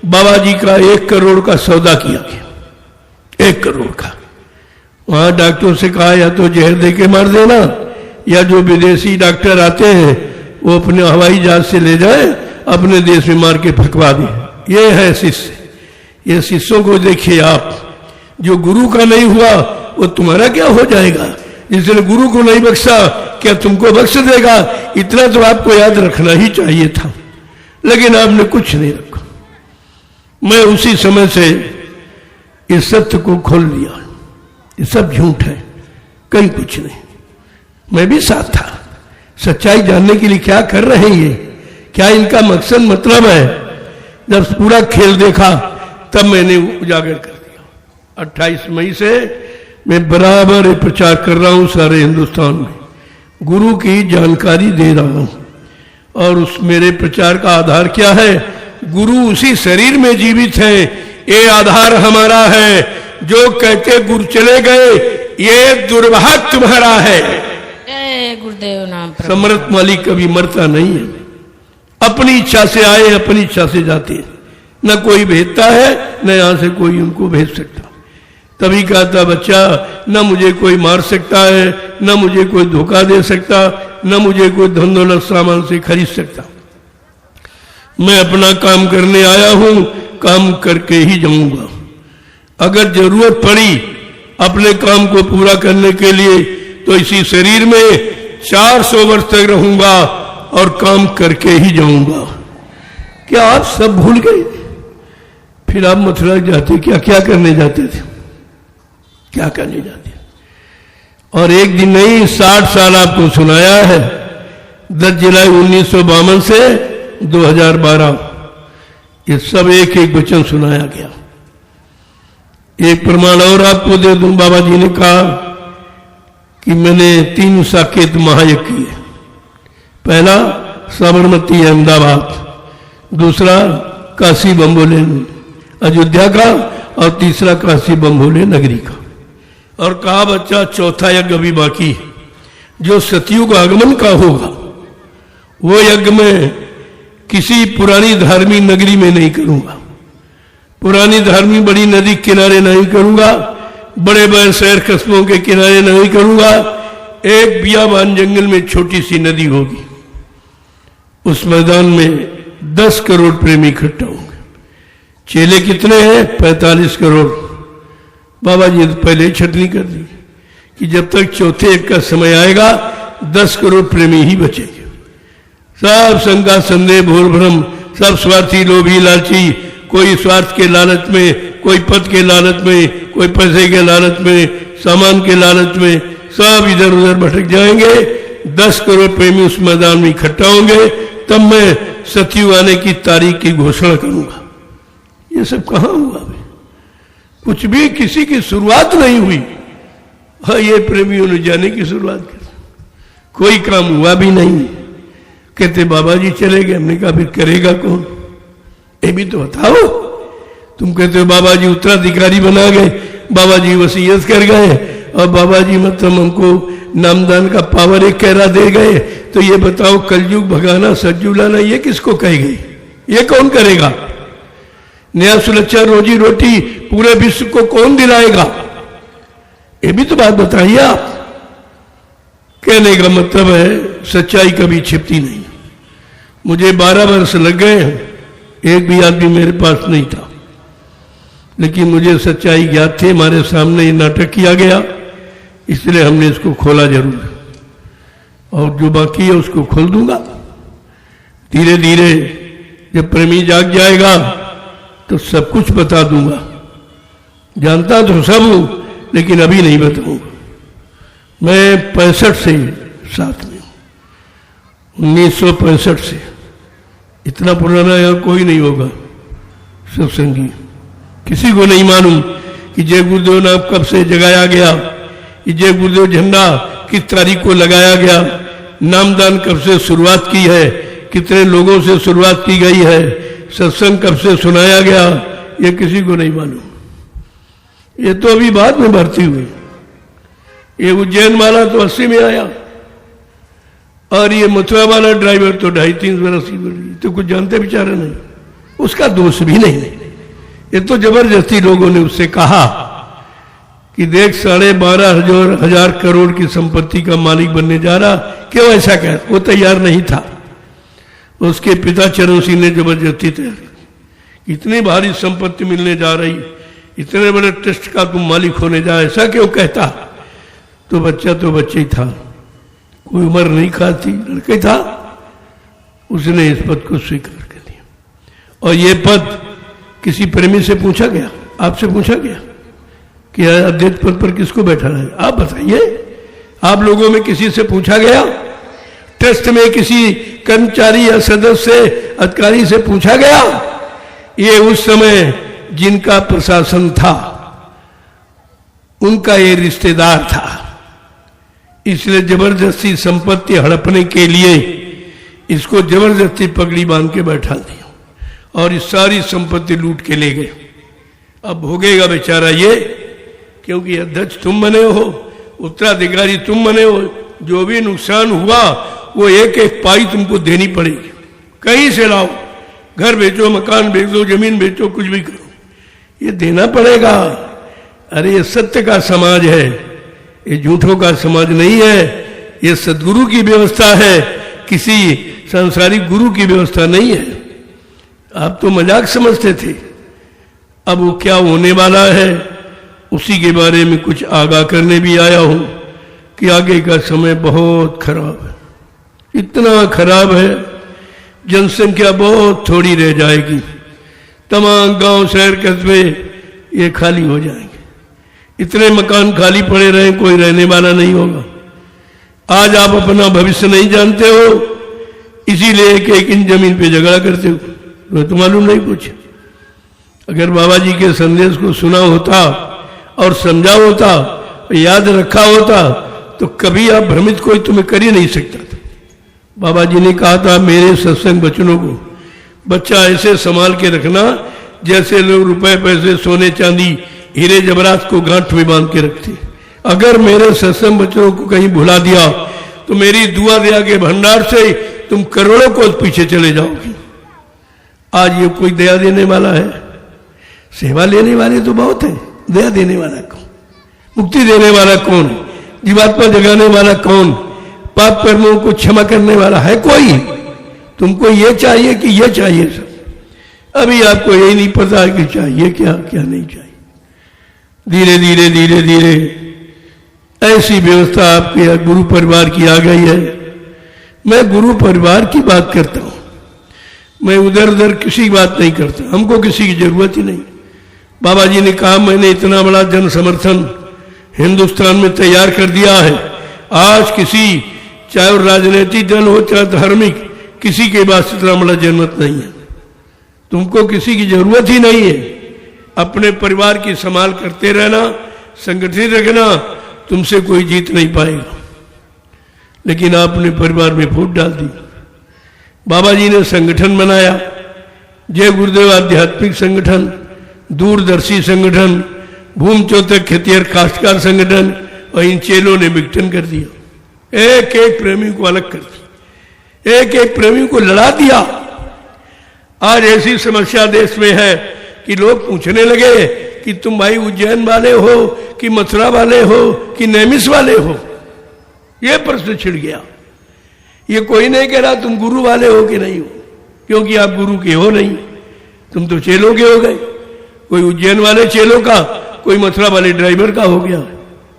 बाबा जी का 1 करोड़ का सौदा किया गया। 1 करोड़ का। वहां डॉक्टरों से कहा या तो जहर दे के मार देना, या जो विदेशी डॉक्टर आते हैं वो अपने हवाई जहाज से ले जाए, अपने देश में मार के फकवा दे। ये है शिष्य। ये शिष्यों को देखिए आप, जो गुरु का नहीं हुआ वो तुम्हारा क्या हो जाएगा। जिसने गुरु को नहीं बख्शा क्या तुमको बख्श देगा? इतना तो आपको याद रखना ही चाहिए था, लेकिन आपने कुछ नहीं रखा। मैं उसी समय से इस सत्य को खोल लिया, ये सब झूठ है, कहीं कुछ नहीं। मैं भी साथ था। सच्चाई जानने के लिए क्या कर रहे हैं ये, क्या इनका मकसद मतलब है? जब पूरा खेल देखा तब मैंने उजागर कर दिया। 28 मई से मैं बराबर ये प्रचार कर रहा हूं सारे हिंदुस्तान में, गुरु की जानकारी दे रहा हूं। और उस मेरे प्रचार का आधार क्या है? गुरु उसी शरीर में जीवित है, ये आधार हमारा है। जो कहते गुरु चले गए, ये दुर्भाग्य तुम्हारा है। जय गुरुदेव नाम प्रभु। समर्थ मालिक कभी मरता नहीं है, अपनी इच्छा से आए, अपनी इच्छा से जाते हैं, न कोई भेजता है न यहां से कोई उनको भेज सकता। तभी कहा था बच्चा, न मुझे कोई मार सकता है, न मुझे कोई धोखा दे सकता, न मुझे कोई धन दौलत सामान से खरीद सकता। मैं अपना काम करने आया हूं, काम करके ही जाऊंगा। अगर जरूरत पड़ी अपने काम को पूरा करने के लिए तो इसी शरीर में 400 वर्ष तक रहूंगा और काम करके ही जाऊंगा। क्या आप सब भूल गए? फिर आप मथुरा जाते, क्या क्या करने जाते थे? क्या करने जाते? और एक दिन नहीं, 60 साल आपको सुनाया है। 10 जुलाई 1952 से 2012 ये सब एक एक वचन सुनाया गया। एक प्रमाण और आपको दे दूं, बाबा जी ने कहा कि मैंने 3 साकेत महायज्ञ किए। पहला साबरमती अहमदाबाद, दूसरा काशी बम्बोले अयोध्या का, और तीसरा काशी बम्बोले नगरी का। और कहा बच्चा चौथा यज्ञ अभी बाकी है, जो सतयुग आगमन का होगा। वो यज्ञ में किसी पुरानी धार्मिक नगरी में नहीं करूंगा, पुरानी धार्मिक बड़ी नदी किनारे नहीं करूंगा, बड़े बड़े शहर कस्बों के किनारे नहीं करूंगा। एक बियाबान जंगल में छोटी सी नदी होगी, उस मैदान में 10 करोड़ प्रेमी इकट्ठा होंगे। चेले कितने हैं? 45 करोड़। बाबा जी ने पहले ही छटनी कर दी कि जब तक चौथे एक का समय आएगा 10 करोड़ प्रेमी ही बचेंगे। सब शंका संदेह भूल भ्रम, सब स्वार्थी लोभी लालची, कोई स्वार्थ के लालच में, कोई पद के लालच में, कोई पैसे के लालच में, सामान के लालच में, सब इधर उधर भटक जाएंगे। 10 करोड़ प्रेमी उस मैदान में इकट्ठा होंगे, तब मैं सतयुग आने की तारीख की घोषणा करूंगा। ये सब कहां हुआ अभी? कुछ भी किसी की शुरुआत नहीं हुई। हाँ, ये प्रेमियों ने जाने की शुरुआत की, कोई काम हुआ भी नहीं। कहते बाबा जी चले गए। हमने कहा फिर करेगा कौन? ये भी तो बताओ। तुम कहते हो बाबा जी उत्तराधिकारी बना गए, बाबा जी वसीयत कर गए, और बाबा जी मतलब हमको नामदान का पावर एक कहरा दे गए। तो ये बताओ कलयुग भगाना सज्जू लाना ये किसको कही गई? ये कौन करेगा? नया सुरक्षा रोजी रोटी पूरे विश्व को कौन दिलाएगा? ये भी तो बात बताइए आप। कहने का मतलब है सच्चाई कभी छिपती नहीं। मुझे 12 वर्ष लग गए, एक भी आदमी मेरे पास नहीं था, लेकिन मुझे सच्चाई ज्ञात थी। हमारे सामने ये नाटक किया गया, इसलिए हमने इसको खोला जरूर, और जो बाकी है उसको खोल दूंगा। धीरे धीरे जब प्रेमी जाग जाएगा तो सब कुछ बता दूंगा। जानता तो सब हूं, लेकिन अभी नहीं बताऊंगा। मैं 65 से साथ में हूं, 1965 से। इतना पुराना यहां कोई नहीं होगा सत्संगी। किसी को नहीं मालूम कि जय गुरुदेव नाम कब से जगाया गया, कि जय गुरुदेव झंडा किस तारीख को लगाया गया, नामदान कब से शुरुआत की है, कितने लोगों से शुरुआत की गई है, सत्संग कब से सुनाया गया, ये किसी को नहीं मालूम। ये तो अभी बाद में भर्ती हुई। ये उज्जैन वाला तो 80 में आया, और ये मथुरा वाला ड्राइवर तो 2.5-3 वर्ष की बड़ी, तो कुछ जानते बेचारा नहीं। उसका दोष भी नहीं। ये तो जबरदस्ती लोगों ने उससे कहा कि देख 12,500 करोड़ की संपत्ति का मालिक बनने जा रहा, क्यों ऐसा कह? वो तैयार नहीं था। उसके पिता चरण सिंह ने जबरदस्ती तैयार की, इतनी भारी संपत्ति मिलने जा रही, इतने बड़े ट्रस्ट का तुम मालिक होने जा, ऐसा क्यों कहता? तो बच्चा ही था, कोई उम्र नहीं खाती, लड़के था, उसने इस पद को स्वीकार कर लिया। और ये पद किसी प्रेमी से पूछा गया, आपसे पूछा गया कि अध्यक्ष पद पर किसको बैठा है, आप बताइए। आप लोगों में किसी से पूछा गया? ट्रस्ट में किसी कर्मचारी या सदस्य अधिकारी से पूछा गया? ये उस समय जिनका प्रशासन था उनका ये रिश्तेदार था, इसलिए जबरदस्ती संपत्ति हड़पने के लिए इसको जबरदस्ती पगड़ी बांध के बैठा दिया और इस सारी संपत्ति लूट के ले गए। अब भोगेगा बेचारा ये, क्योंकि अध्यक्ष तुम बने हो, उत्तराधिकारी तुम बने हो, जो भी नुकसान हुआ वो एक एक पाई तुमको देनी पड़ेगी। कहीं से लाओ, घर बेचो, मकान बेचो, जमीन बेचो, कुछ भी करो, ये देना पड़ेगा। अरे ये सत्य का समाज है, ये झूठों का समाज नहीं है, ये सद्गुरु की व्यवस्था है, किसी सांसारिक गुरु की व्यवस्था नहीं है। आप तो मजाक समझते थे, अब वो क्या होने वाला है उसी के बारे में कुछ आगाह करने भी आया हूं कि आगे का समय बहुत खराब है, इतना खराब है जनसंख्या बहुत थोड़ी रह जाएगी, तमाम गांव शहर कस्बे ये खाली हो जाएंगे, इतने मकान खाली पड़े रहे, कोई रहने वाला नहीं होगा। आज आप अपना भविष्य नहीं जानते हो, इसीलिए एक एक इंच जमीन पे झगड़ा करते हो, तो मालूम नहीं कुछ। अगर बाबा जी के संदेश को सुना होता और समझा होता, याद रखा होता, तो कभी आप भ्रमित कोई तुम्हें कर ही नहीं सकता था। बाबा जी ने कहा था मेरे सत्संग बचनों को बच्चा ऐसे संभाल के रखना जैसे लोग रुपए पैसे सोने चांदी हीरे जवाहरात को गांठ में बांध के रखते। अगर मेरे सत्संग बच्चों को कहीं भुला दिया तो मेरी दुआ दया के भंडार से तुम करोड़ों को पीछे चले जाओगे। आज ये कोई दया देने वाला है? सेवा लेने वाले तो बहुत है, दया देने वाला कौन? मुक्ति देने वाला कौन? जीवात्मा जगाने वाला कौन? पाप कर्मों को क्षमा करने वाला है कोई? तुमको ये चाहिए कि ये चाहिए सब? अभी आपको यही नहीं पता कि चाहिए क्या क्या नहीं चाहिए। धीरे धीरे धीरे धीरे ऐसी व्यवस्था आपके गुरु परिवार की आ गई है। मैं गुरु परिवार की बात करता हूं, मैं उधर उधर किसी की बात नहीं करता, हमको किसी की जरूरत ही नहीं। बाबा जी ने कहा मैंने इतना बड़ा जन समर्थन हिंदुस्तान में तैयार कर दिया है, आज किसी चाहे वो राजनीतिक दल हो चाहे धार्मिक, किसी के पास इतना बड़ा जनमत नहीं है। तुमको किसी की जरूरत ही नहीं है, अपने परिवार की संभाल करते रहना, संगठित रखना, तुमसे कोई जीत नहीं पाएगा। लेकिन आपने परिवार में फूट डाल दी। बाबा जी ने संगठन बनाया, जय गुरुदेव आध्यात्मिक संगठन, दूरदर्शी संगठन, भूम चौतक खेतिहर काश्तकार संगठन, और इन चेलों ने विघटन कर दिया। एक एक प्रेमी को अलग कर दिया, एक एक प्रेमी को लड़ा दिया। आज ऐसी समस्या देश में है कि लोग पूछने लगे कि तुम भाई उज्जैन वाले हो कि मथुरा वाले हो कि नैमिष वाले हो। यह प्रश्न छिड़ गया। ये कोई नहीं कह रहा तुम गुरु वाले हो कि नहीं हो, क्योंकि आप गुरु के हो नहीं, तुम तो चेलों के हो गए। कोई उज्जैन वाले चेलों का, कोई मथुरा वाले ड्राइवर का हो गया,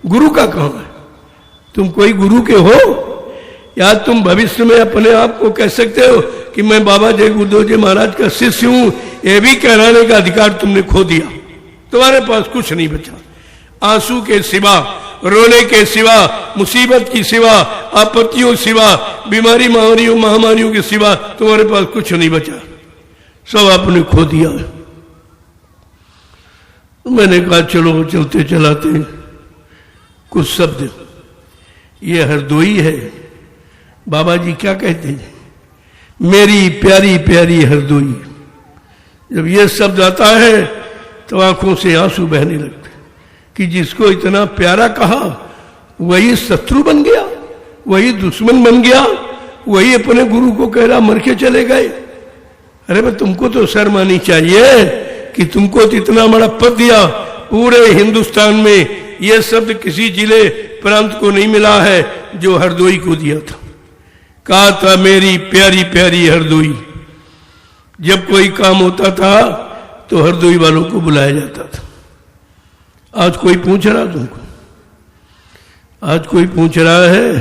गुरु का कहां है? तुम कोई गुरु के हो? या तुम भविष्य में अपने आप को कह सकते हो कि मैं बाबा जय गुरुदेव जी महाराज का शिष्य हूं? यह भी कहलाने का अधिकार तुमने खो दिया। तुम्हारे पास कुछ नहीं बचा, आंसू के सिवा, रोने के सिवा, मुसीबत की सिवा, आपत्तियों सिवा, बीमारी महामारियों के सिवा तुम्हारे पास कुछ नहीं बचा, सब आपने खो दिया। मैंने कहा चलो चलते चलाते कुछ शब्द, ये हरदोई है। बाबा जी क्या कहते हैं? मेरी प्यारी प्यारी हरदोई। जब ये शब्द आता है तो आंखों से आंसू बहने लगते कि जिसको इतना प्यारा कहा वही शत्रु बन गया, वही दुश्मन बन गया, वही अपने गुरु को कह रहा मर के चले गए। अरे भाई तुमको तो शर्म आनी चाहिए कि तुमको तो इतना बड़ा पद दिया पूरे हिंदुस्तान में। यह शब्द किसी जिले प्रांत को नहीं मिला है जो हरदोई को दिया था। कहा था मेरी प्यारी प्यारी हरदोई। जब कोई काम होता था तो हरदोई वालों को बुलाया जाता था। आज कोई पूछ रहा तुमको? आज कोई पूछ रहा है?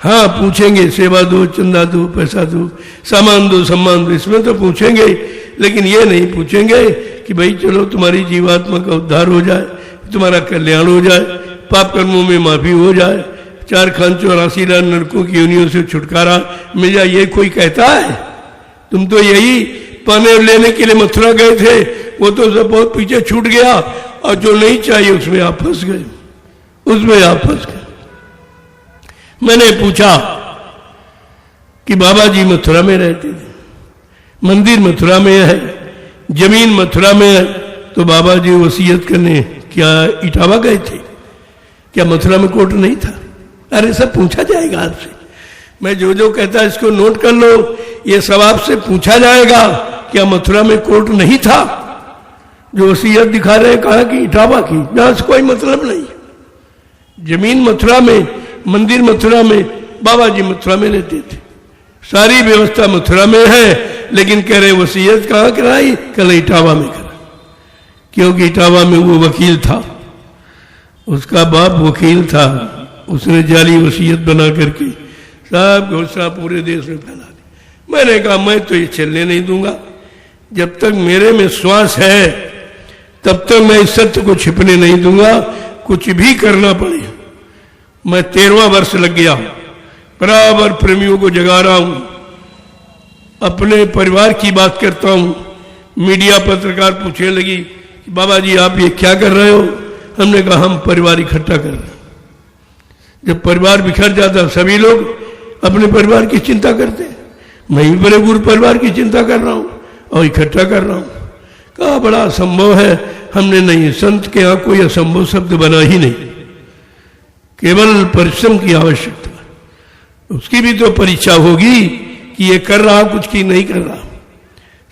हाँ पूछेंगे, सेवा दो, चंदा दो, पैसा दो, सामान दो, सम्मान दो, इसमें तो पूछेंगे, लेकिन ये नहीं पूछेंगे कि भाई चलो तुम्हारी जीवात्मा का उद्धार हो जाए, तुम्हारा कल्याण हो जाए, पाप कर्मों में माफी हो जाए, 4 खान 84 लाख नरकों की योनियों से छुटकारा मिल जाए। ये कोई कहता है? तुम तो यही पाने लेने के लिए मथुरा गए थे, वो तो सब बहुत पीछे छूट गया, और जो नहीं चाहिए उसमें आप फंस गए, उसमें आप फंस गए। मैंने पूछा कि बाबा जी मथुरा में रहते थे, मंदिर मथुरा में है, जमीन मथुरा में है, तो बाबा जी वसीयत करने क्या इटावा गए थे? क्या मथुरा में कोर्ट नहीं था? अरे सब पूछा जाएगा आपसे। मैं जो जो कहता है इसको नोट कर लो, ये सब आपसे पूछा जाएगा। क्या मथुरा में कोर्ट नहीं था? जो वसीयत दिखा रहे, कहा कि इटावा की, जहां से कोई मतलब नहीं। जमीन मथुरा में, मंदिर मथुरा में, बाबा जी मथुरा में रहते थे, सारी व्यवस्था मथुरा में है, लेकिन कह रहे वसीयत कहाँ कराई? कल इटावा में करा, क्योंकि इटावा में वो वकील था, उसका बाप वकील था, उसने जाली वसीयत बना करके सब घोषणा पूरे देश में फैला दी। मैंने कहा मैं तो ये चलने नहीं दूंगा, जब तक मेरे में श्वास है तब तक मैं इस सत्य को छिपने नहीं दूंगा, कुछ भी करना पड़े। मैं 13वां वर्ष लग गया, बराबर प्रेमियों को जगा रहा हूं, अपने परिवार की बात करता हूं। मीडिया पत्रकार पूछने लगी कि बाबा जी आप ये क्या कर रहे हो? हमने कहा हम परिवार इकट्ठा कर रहे हैं। जब परिवार बिखर जाता सभी लोग अपने परिवार की चिंता करते हैं, मैं भी बड़े गुरु परिवार की चिंता कर रहा हूं और इकट्ठा कर रहा हूं। कहा बड़ा असंभव है। हमने नहीं, संत के यहां कोई असंभव शब्द बना ही नहीं, केवल परिश्रम की आवश्यकता, उसकी भी तो परीक्षा होगी कि ये कर रहा कुछ की नहीं कर रहा।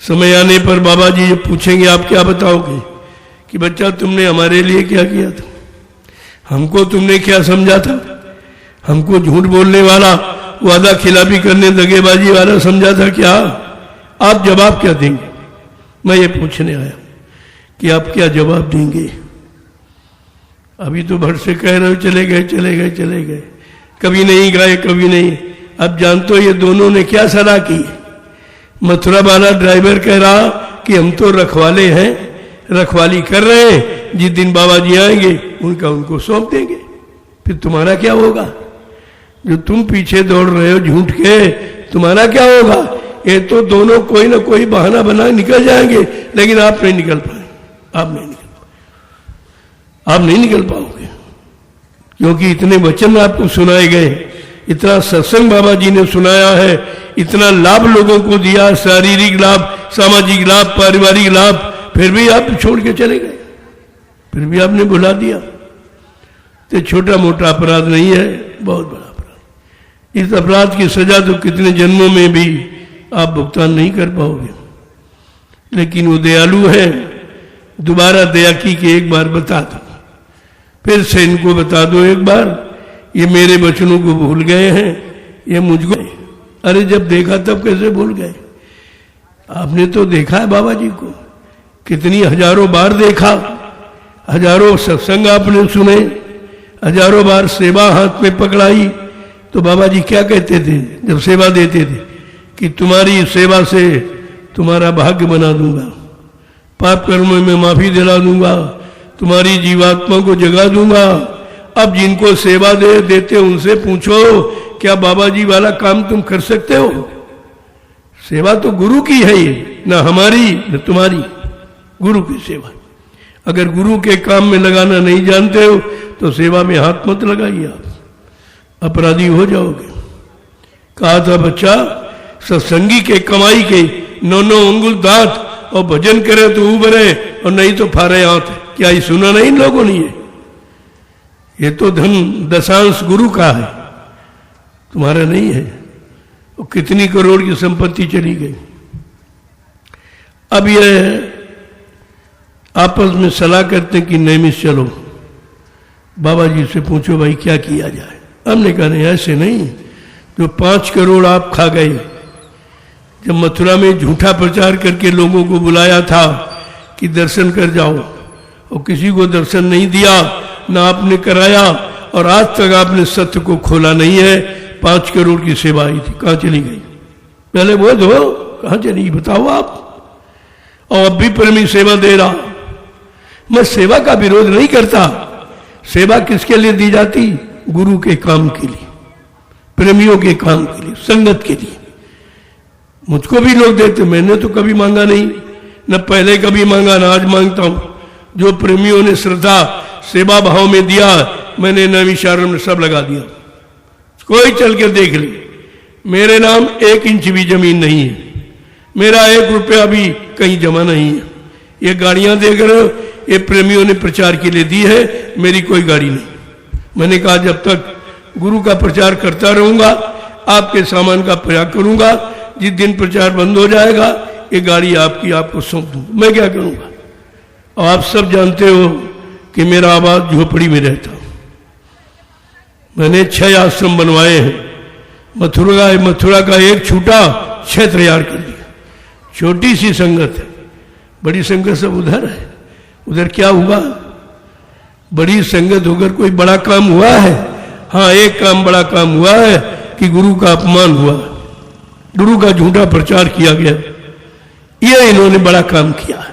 समय आने पर बाबा जी जब पूछेंगे आप क्या बताओगे कि बच्चा तुमने हमारे लिए क्या किया था, हमको तुमने क्या समझा था, हमको झूठ बोलने वाला, वादा खिलाफी करने, दगेबाजी वाला समझा था क्या? आप जवाब क्या देंगे? मैं ये पूछने आया कि आप क्या जवाब देंगे। अभी तो भर से कह रहे हो चले गए चले गए चले गए, कभी नहीं गए कभी नहीं। अब जानते हो ये दोनों ने क्या सलाह की? मथुरा वाला ड्राइवर कह रहा कि हम तो रखवाले हैं, रखवाली कर रहे हैं, जिस दिन बाबा जी आएंगे उनका उनको सौंप देंगे, फिर तुम्हारा क्या होगा? जो तुम पीछे दौड़ रहे हो झूठ के, तुम्हारा क्या होगा? ये तो दोनों कोई ना कोई बहाना बना निकल जाएंगे, लेकिन आप नहीं निकल पाए, आप नहीं निकल पाओगे, क्योंकि इतने वचन आपको सुनाए गए, इतना सत्संग बाबा जी ने सुनाया है, इतना लाभ लोगों को दिया, शारीरिक लाभ, सामाजिक लाभ, पारिवारिक लाभ, फिर भी आप छोड़ के चले गए, फिर भी आपने बुला दिया। तो छोटा मोटा अपराध नहीं है, बहुत बड़ा अपराध। इस अपराध की सजा तो कितने जन्मों में भी आप भुगतान नहीं कर पाओगे। लेकिन वो दयालु है, दोबारा दया की कि एक बार बता दो, फिर से इनको बता दो एक बार, ये मेरे वचनों को भूल गए हैं, ये मुझको। अरे जब देखा तब कैसे भूल गए? आपने तो देखा है बाबा जी को, कितनी हजारों बार देखा, हजारों सत्संग आपने सुने, हजारों बार सेवा हाथ में पकड़ाई। तो बाबा जी क्या कहते थे जब सेवा देते थे कि तुम्हारी सेवा से तुम्हारा भाग्य बना दूंगा, पाप कर्मों में माफी दिला दूंगा, तुम्हारी जीवात्मा को जगा दूंगा। अब जिनको सेवा देते उनसे पूछो क्या बाबा जी वाला काम तुम कर सकते हो? सेवा तो गुरु की है, ये ना हमारी न तुम्हारी, गुरु की सेवा। अगर गुरु के काम में लगाना नहीं जानते हो तो सेवा में हाथ मत लगाइए, आप अपराधी हो जाओगे। कहा था बच्चा, सत्संगी के कमाई के 9 अंगुल दांत और भजन करे तो उबरे और नहीं तो फारे हाथ। क्या ये सुना नहीं इन लोगों ने? ये तो धन दशांश गुरु का है, तुम्हारा नहीं है। और कितनी करोड़ की संपत्ति चली गई। अब यह आपस में सलाह करते कि नैमिष चलो, बाबा जी से पूछो भाई क्या किया जाए। हमने कहा नहीं ऐसे नहीं, जो 5 करोड़ आप खा गए, जब मथुरा में झूठा प्रचार करके लोगों को बुलाया था कि दर्शन कर जाओ, और किसी को दर्शन नहीं दिया, ना आपने कराया, और आज तक आपने सत्य को खोला नहीं है। 5 करोड़ की सेवा आई थी, कहाँ चली गई? पहले वो दो, कहाँ चली बताओ आप? और अब भी प्रेमी सेवा दे रहा। मैं सेवा का विरोध नहीं करता। सेवा किसके लिए दी जाती? गुरु के काम के लिए, प्रेमियों के काम के लिए, संगत के लिए। मुझको भी लोग देते, मैंने तो कभी मांगा नहीं, न पहले कभी मांगा, न आज मांगता हूं। जो प्रेमियों ने श्रद्धा सेवा भाव में दिया, मैंने नैमिषारण्य में सब लगा दिया। कोई चल के देख ले, मेरे नाम 1 इंच भी जमीन नहीं है, मेरा 1 रुपया भी कहीं जमा नहीं है। ये गाड़ियां देख रहे हो, ये प्रेमियों ने प्रचार के लिए दी है, मेरी कोई गाड़ी नहीं। मैंने कहा जब तक गुरु का प्रचार करता रहूंगा, आपके सामान का प्रयाग करूंगा, जिस दिन प्रचार बंद हो जाएगा ये गाड़ी आपकी, आपको सौंप दूंगा। मैं क्या करूंगा? और आप सब जानते हो कि मेरा आवाज झोपड़ी में रहता हूं। मैंने 6 आश्रम बनवाए हैं। मथुरा का एक छूटा 6 तैयार कर दिया। छोटी सी संगत है, बड़ी संगत सब उधर है। उधर क्या हुआ? बड़ी संगत होकर कोई बड़ा काम हुआ है? हाँ, एक काम, बड़ा काम हुआ है कि गुरु का अपमान हुआ, गुरु का झूठा प्रचार किया गया। ये इन्होंने बड़ा काम किया।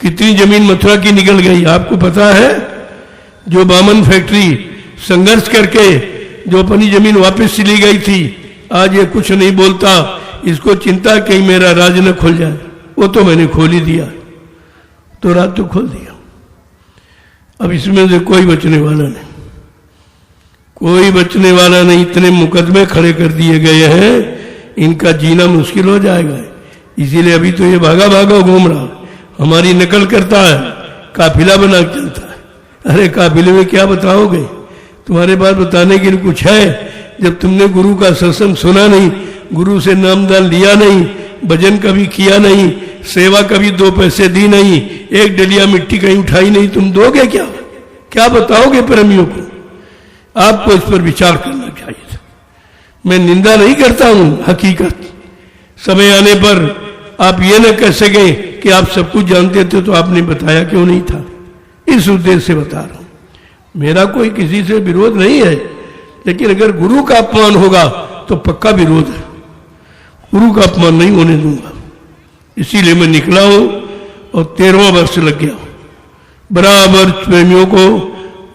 कितनी जमीन मथुरा की निकल गई आपको पता है? जो बामन फैक्ट्री संघर्ष करके जो अपनी जमीन वापस चली गई थी, आज ये कुछ नहीं बोलता। इसको चिंता कहीं मेरा राज न खुल जाए। वो तो मैंने खोल ही दिया, तो रात तो खोल दिया। अब इसमें से कोई बचने वाला नहीं, कोई बचने वाला नहीं। इतने मुकदमे खड़े कर दिए गए हैं, इनका जीना मुश्किल हो जाएगा। इसीलिए अभी तो ये भागा भागा घूम रहा, हमारी नकल करता है, काफिला बना चलता है। अरे काफिले में क्या बताओगे? तुम्हारे पास बताने के लिए कुछ है? जब तुमने गुरु का सत्संग सुना नहीं, गुरु से नामदान लिया नहीं, भजन कभी किया नहीं, सेवा कभी 2 पैसे दी नहीं, एक डलिया मिट्टी कहीं उठाई नहीं, तुम दोगे क्या? क्या बताओगे प्रेमियों को? आपको इस पर विचार करना चाहिए था। मैं निंदा नहीं करता हूं, हकीकत समय आने पर आप ये न कह सके कि आप सब कुछ जानते थे तो आपने बताया क्यों नहीं था। इस उद्देश्य से बता रहा हूं। मेरा कोई किसी से विरोध नहीं है, लेकिन अगर गुरु का अपमान होगा तो पक्का विरोध है। गुरु का अपमान नहीं होने दूंगा। इसीलिए मैं निकला हूं और 13वां वर्ष लग गया। बराबर प्रेमियों को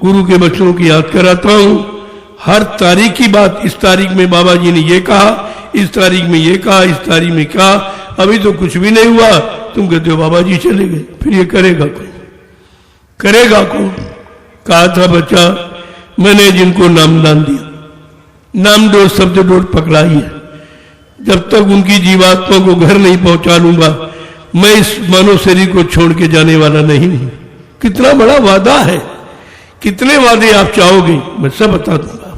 गुरु के वचनों की याद कराता हूं। हर तारीख की बात, इस तारीख में बाबा जी ने ये कहा, इस तारीख में ये कहा, इस तारीख में कहा। अभी तो कुछ भी नहीं हुआ, तुम कहते हो बाबा जी चले गए। फिर ये करेगा कौन? करेगा कौन? कहा था बच्चा, मैंने जिनको नामदान दिया, नामदोष शब्द डोर पकड़ाई है। जब तक उनकी जीवात्मा को घर नहीं पहुंचा लूंगा, मैं इस मानव शरीर को छोड़ के जाने वाला नहीं हूं। कितना बड़ा वादा है, कितने वादे आप चाहोगे मैं सब बता दूंगा।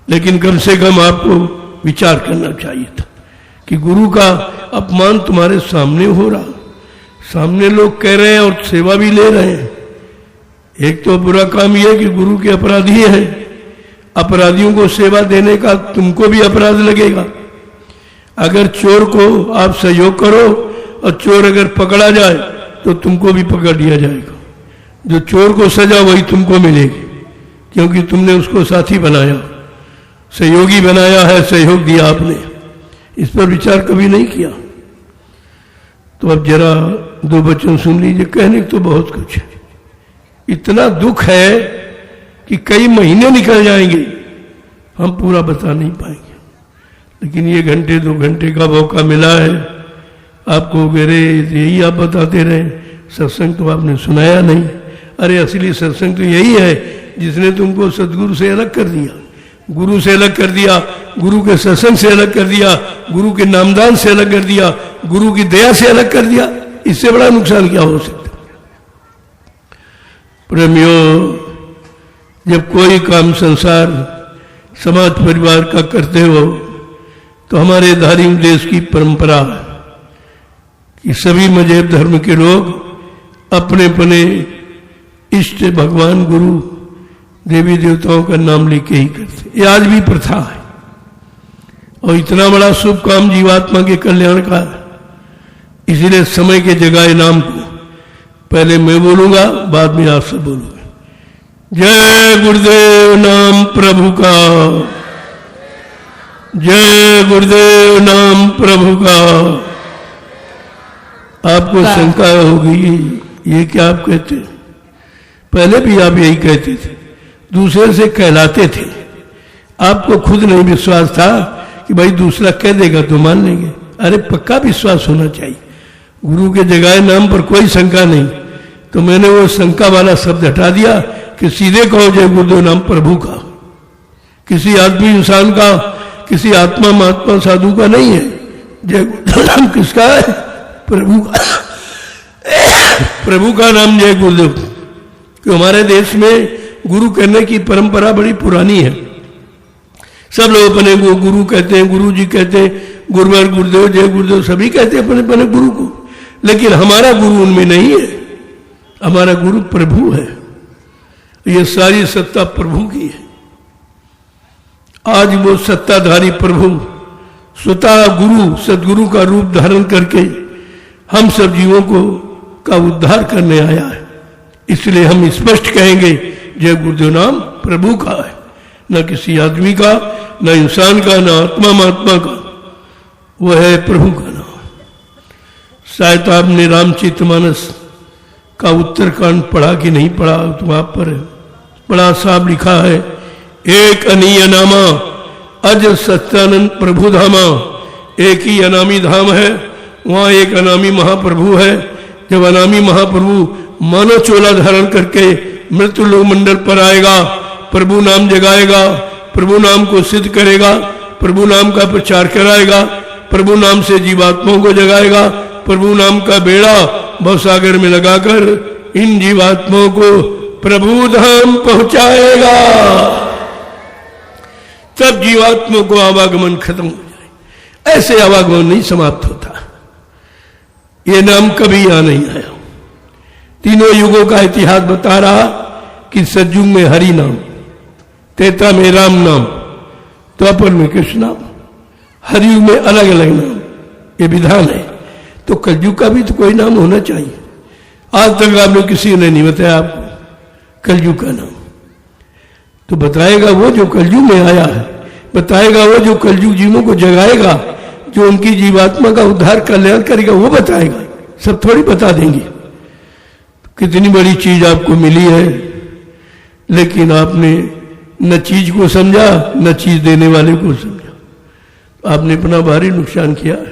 लेकिन कम से कम आपको विचार करना चाहिए था कि गुरु का अपमान तुम्हारे सामने हो रहा, सामने लोग कह रहे हैं और सेवा भी ले रहे हैं। एक तो बुरा काम यह कि गुरु के अपराधी हैं, अपराधियों को सेवा देने का तुमको भी अपराध लगेगा। अगर चोर को आप सहयोग करो और चोर अगर पकड़ा जाए तो तुमको भी पकड़ लिया जाएगा। जो चोर को सजा वही तुमको मिलेगी, क्योंकि तुमने उसको साथी बनाया, सहयोगी बनाया है, सहयोग दिया आपने। इस पर विचार कभी नहीं किया। तो अब जरा 2 वचन सुन लीजिए। कहने तो बहुत कुछ है, इतना दुख है कि कई महीने निकल जाएंगे, हम पूरा बता नहीं पाएंगे। लेकिन ये 1-2 घंटे का मौका मिला है आपको। मेरे यही आप बताते रहे, सत्संग तो आपने सुनाया नहीं। अरे असली सत्संग तो यही है जिसने तुमको सदगुरु से अलग कर दिया, गुरु से अलग कर दिया, गुरु के सत्संग से अलग कर दिया, गुरु के नामदान से अलग कर दिया, गुरु की दया से अलग कर दिया। इससे बड़ा नुकसान क्या हो सकता? प्रेमियों, जब कोई काम संसार समाज परिवार का करते हो तो हमारे धार्मिक देश की परंपरा है कि सभी मजहब धर्म के लोग अपने अपने इष्ट भगवान गुरु देवी देवताओं का नाम लेके ही करते। ये आज भी प्रथा है और इतना बड़ा शुभ काम जीवात्मा के कल्याण का है। इसीलिए समय के जगह नाम को पहले मैं बोलूंगा, बाद में आप सब बोलोगे। जय गुरुदेव नाम प्रभु का। जय गुरुदेव नाम प्रभु का। आपको शंका होगी ये क्या आप कहते, पहले भी आप यही कहते थे, दूसरे से कहलाते थे, आपको खुद नहीं विश्वास था कि भाई दूसरा कह देगा तो मान लेंगे। अरे पक्का विश्वास होना चाहिए, गुरु के जगाए नाम पर कोई शंका नहीं। तो मैंने वो शंका वाला शब्द हटा दिया कि सीधे कहो जय गुरुदेव नाम प्रभु का। किसी आदमी इंसान का, किसी आत्मा महात्मा साधु का नहीं है। जय गुरुदेव नाम किसका है? प्रभु का। प्रभु का नाम जय गुरुदेव। कि हमारे देश में गुरु कहने की परंपरा बड़ी पुरानी है। सब लोग अपने को गुरु कहते हैं, गुरु जी कहते हैं, गुरुवर गुरुदेव जय गुरुदेव सभी कहते हैं अपने अपने गुरु को, लेकिन हमारा गुरु उनमें नहीं है। हमारा गुरु प्रभु है। ये सारी सत्ता प्रभु की है। आज वो सत्ताधारी प्रभु स्वतः गुरु सदगुरु का रूप धारण करके हम सब जीवों को का उद्धार करने आया है। इसलिए हम स्पष्ट कहेंगे जय गुरुदेव नाम प्रभु का है, न किसी आदमी का, न इंसान का, न आत्मा महात्मा का। वह है प्रभु का नाम। शायद आपने रामचरितमानस का उत्तरकांड पढ़ा कि नहीं पढ़ा, तो आप पर बड़ा साफ लिखा है, एक अनीय नामा अज सत्यानंद प्रभु धामा। एक ही अनामी धाम है, वहां एक अनामी महाप्रभु है। जब अनामी महाप्रभु मानव चोला धारण करके मृत्यु लोक मंडल पर आएगा, प्रभु नाम जगाएगा, प्रभु नाम को सिद्ध करेगा, प्रभु नाम का प्रचार कराएगा, प्रभु नाम से जीवात्माओं को जगाएगा, प्रभु नाम का बेड़ा भवसागर में लगाकर इन जीवात्माओं को प्रभु धाम पहुंचाएगा। तब जीवात्माओं को आवागमन खत्म हो जाए। ऐसे आवागमन नहीं समाप्त होता। ये नाम कभी यहां नहीं आया। तीनों युगों का इतिहास बता रहा कि सतयुग में हरि नाम, त्रेता में राम नाम, द्वापर में कृष्ण नाम, हरियुग में अलग अलग नाम। ये विधान है। तो कलयुग का भी तो कोई नाम होना चाहिए। आज तक आप लोग किसी ने नहीं बताया आपको कलयुग का नाम। तो बताएगा वो जो कलयुग में आया है, बताएगा वो जो कलयुग जीवों को जगाएगा, जो उनकी जीवात्मा का उद्धार कल्याण करेगा, वो बताएगा। सब थोड़ी बता देंगे। कितनी बड़ी चीज आपको मिली है, लेकिन आपने न चीज को समझा, न चीज देने वाले को समझा। आपने अपना भारी नुकसान किया है।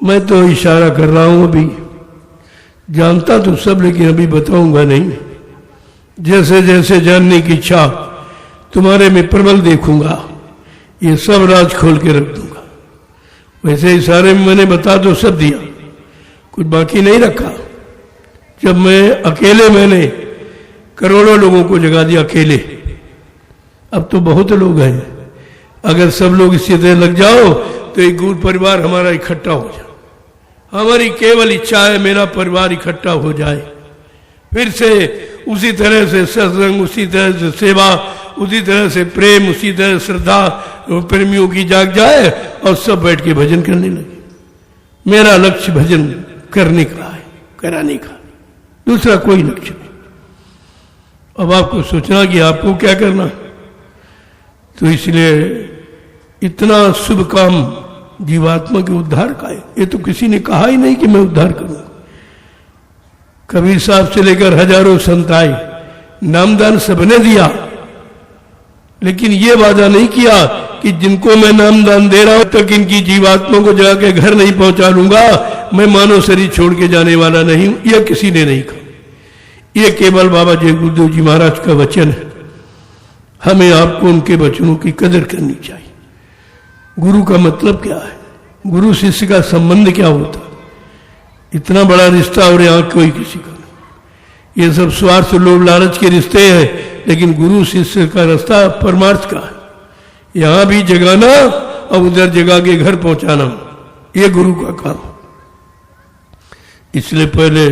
मैं तो इशारा कर रहा हूं, अभी जानता तो सब, लेकिन अभी बताऊंगा नहीं। जैसे जैसे जानने की इच्छा तुम्हारे में प्रबल देखूंगा, ये सब राज खोल के रख दूंगा। वैसे इशारे में मैंने बता तो सब दिया, कुछ बाकी नहीं रखा। जब मैं अकेले, मैंने करोड़ों लोगों को जगा दिया अकेले। अब तो बहुत लोग हैं। अगर सब लोग इसी तरह लग जाओ तो एक गुरु परिवार हमारा इकट्ठा हो जाए। हमारी केवल इच्छा है मेरा परिवार इकट्ठा हो जाए, फिर से उसी तरह से सत्संग, उसी तरह से सेवा, उसी तरह से प्रेम, उसी तरह श्रद्धा प्रेमियों की जाग जाए और सब बैठ के भजन करने लगे। मेरा लक्ष्य भजन करने का है, कराने का, दूसरा कोई लक्ष्य नहीं। अब आपको सोचना कि आपको क्या करना। तो इसलिए इतना शुभ काम जीवात्मा के उद्धार का है। ये तो किसी ने कहा ही नहीं कि मैं उद्धार करूंगा। कबीर साहब से लेकर हजारों संत आए, नामदान सबने दिया, लेकिन ये वादा नहीं किया कि जिनको मैं नामदान दे रहा हूं तक इनकी जीवात्मा को जाके घर नहीं पहुंचा लूंगा, मैं मानव शरीर छोड़ के जाने वाला नहीं हूं। यह किसी ने नहीं कहा। यह केवल बाबा जय गुरुदेव जी महाराज का वचन है। हमें आपको उनके वचनों की कदर करनी चाहिए। गुरु का मतलब क्या है, गुरु शिष्य का संबंध क्या होता है। इतना बड़ा रिश्ता और यहाँ कोई किसी का नहीं। ये सब स्वार्थ लोभ लालच के रिश्ते हैं, लेकिन गुरु शिष्य का रास्ता परमार्थ का है। यहां भी जगाना और उधर जगा के घर पहुंचाना, ये गुरु का काम। इसलिए पहले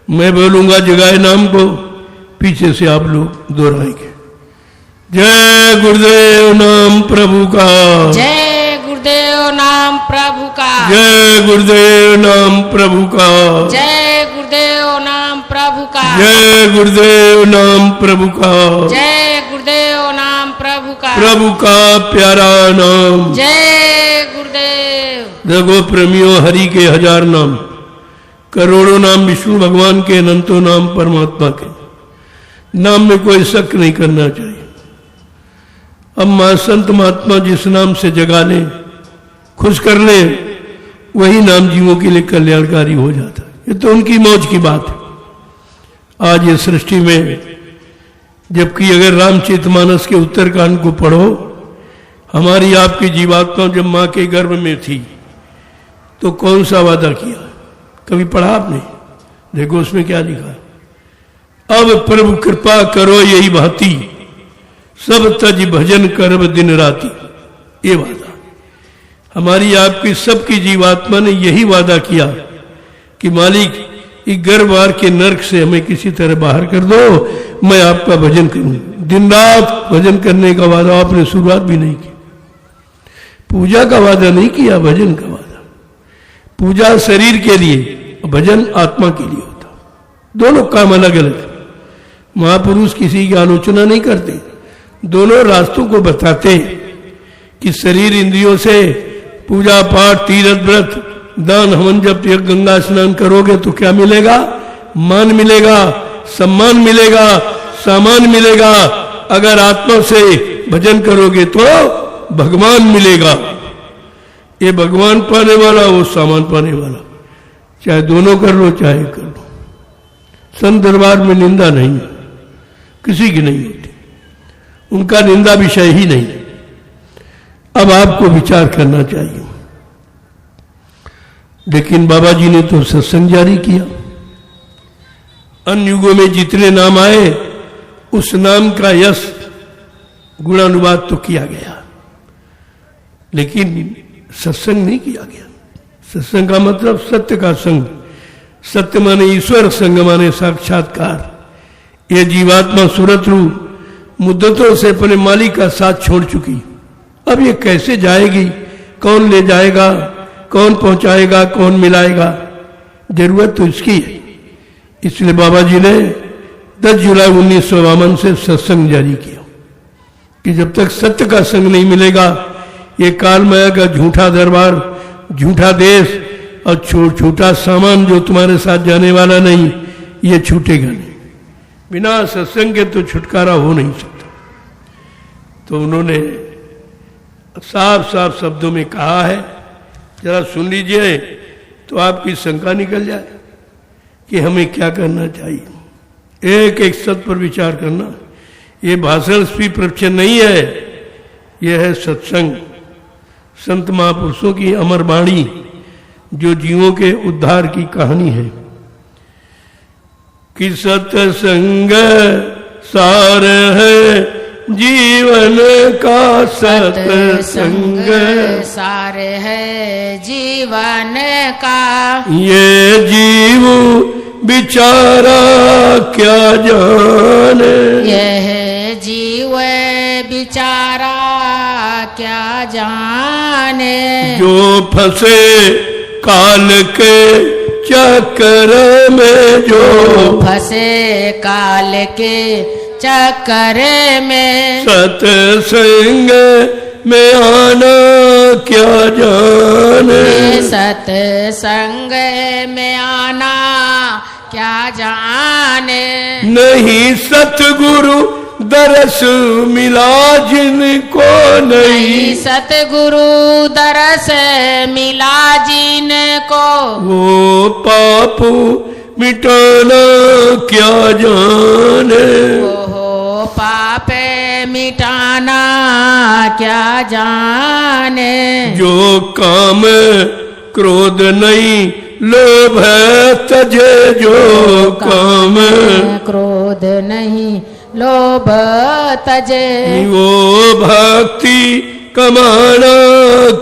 मैं बोलूंगा जगाए नाम को, पीछे से आप लोग दोहराएंगे। जय गुरुदेव नाम प्रभु का, जय गुरुदेव नाम प्रभु का, जय गुरुदेव नाम प्रभु का, जय गुरुदेव नाम प्रभु का, जय गुरुदेव नाम प्रभु का, जय गुरुदेव नाम प्रभु का। प्रभु का प्यारा नाम। जय गुरुदेव। देखो प्रेमियों, हरि के 1000 नाम, करोड़ों नाम विष्णु भगवान के, अनंतों नाम परमात्मा के। नाम में कोई शक नहीं करना चाहिए। अब संत महात्मा जिस नाम से जगा ले, खुश कर ले, वही नाम जीवों के लिए कल्याणकारी हो जाता है। ये तो उनकी मौज की बात है। आज ये सृष्टि में, जबकि अगर रामचरितमानस के उत्तरकांड को पढ़ो, हमारी आपकी जीवात्मा जब मां के गर्भ में थी तो कौन सा वादा किया, कभी पढ़ा आपने? देखो उसमें क्या लिखा है, अब प्रभु कृपा करो यही भांति, सब तज भजन करब दिन राति। ये वादा हमारी आपकी सबकी जीवात्मा ने यही वादा किया कि मालिक इस गर्भवार के नरक से हमें किसी तरह बाहर कर दो, मैं आपका भजन करूं। दिन रात भजन करने का वादा आपने शुरुआत भी नहीं की। पूजा का वादा नहीं किया, भजन का वादा। पूजा शरीर के लिए, भजन आत्मा के लिए होता। दोनों काम अलग अलग। महापुरुष किसी की आलोचना नहीं करते, दोनों रास्तों को बताते कि शरीर इंद्रियों से पूजा पाठ, तीर्थ व्रत, दान हवन, जब तक गंगा स्नान करोगे तो क्या मिलेगा? मान मिलेगा, सम्मान मिलेगा, सामान मिलेगा। अगर आत्मा से भजन करोगे तो भगवान मिलेगा। ये भगवान पाने वाला, वो सामान पाने वाला। चाहे दोनों कर लो, चाहे कर लो। संत दरबार में निंदा नहीं, किसी की नहीं होती, उनका निंदा विषय ही नहीं। अब आपको विचार करना चाहिए। लेकिन बाबा जी ने तो सत्संग जारी किया। अन्य युगों में जितने नाम आए, उस नाम का यश गुणानुवाद तो किया गया, लेकिन सत्संग नहीं किया गया। सत्संग का मतलब सत्य का संग। सत्य माने ईश्वर, संग माने साक्षात्कार। ये जीवात्मा सूरत रूप मुद्दतों से अपने मालिक का साथ छोड़ चुकी। अब ये कैसे जाएगी? कौन ले जाएगा? कौन पहुंचाएगा? कौन मिलाएगा? जरूरत तो इसकी है। इसलिए बाबा जी ने 10 जुलाई 1952 से सत्संग जारी किया कि जब तक सत्य का संग नहीं मिलेगा, ये काल माया का झूठा दरबार, झूठा देश और झूठा सामान जो तुम्हारे साथ जाने वाला नहीं, ये छूटेगा नहीं। बिना सत्संग के तो छुटकारा हो नहीं सकता। तो उन्होंने साफ साफ शब्दों में कहा है, जरा सुन लीजिए तो आपकी शंका निकल जाए कि हमें क्या करना चाहिए। एक एक शब्द पर विचार करना। ये भाषण स्पी प्रवचन नहीं है, यह है सत्संग, संत महापुरुषों की अमर वाणी, जो जीवों के उद्धार की कहानी है। कि सत्संग सार है जीवन का, सत्संग सार है जीवन का। ये जीव बिचारा क्या जाने, यह जीव बिचारा क्या जाने। जो फंसे काल के चक्कर में, जो फंसे काल के चक्कर में। सत्संग में आना क्या जाने, सत्संग में आना क्या जाने। नहीं सतगुरु दरस मिला जिनको, नहीं सतगुरु दरस मिला जिनको। वो पाप मिटाना क्या जाने, वो पाप मिटाना क्या जाने। जो काम क्रोध नहीं लोभ है तजे, जो काम क्रोध नहीं लोभ तजे। वो भक्ति कमाना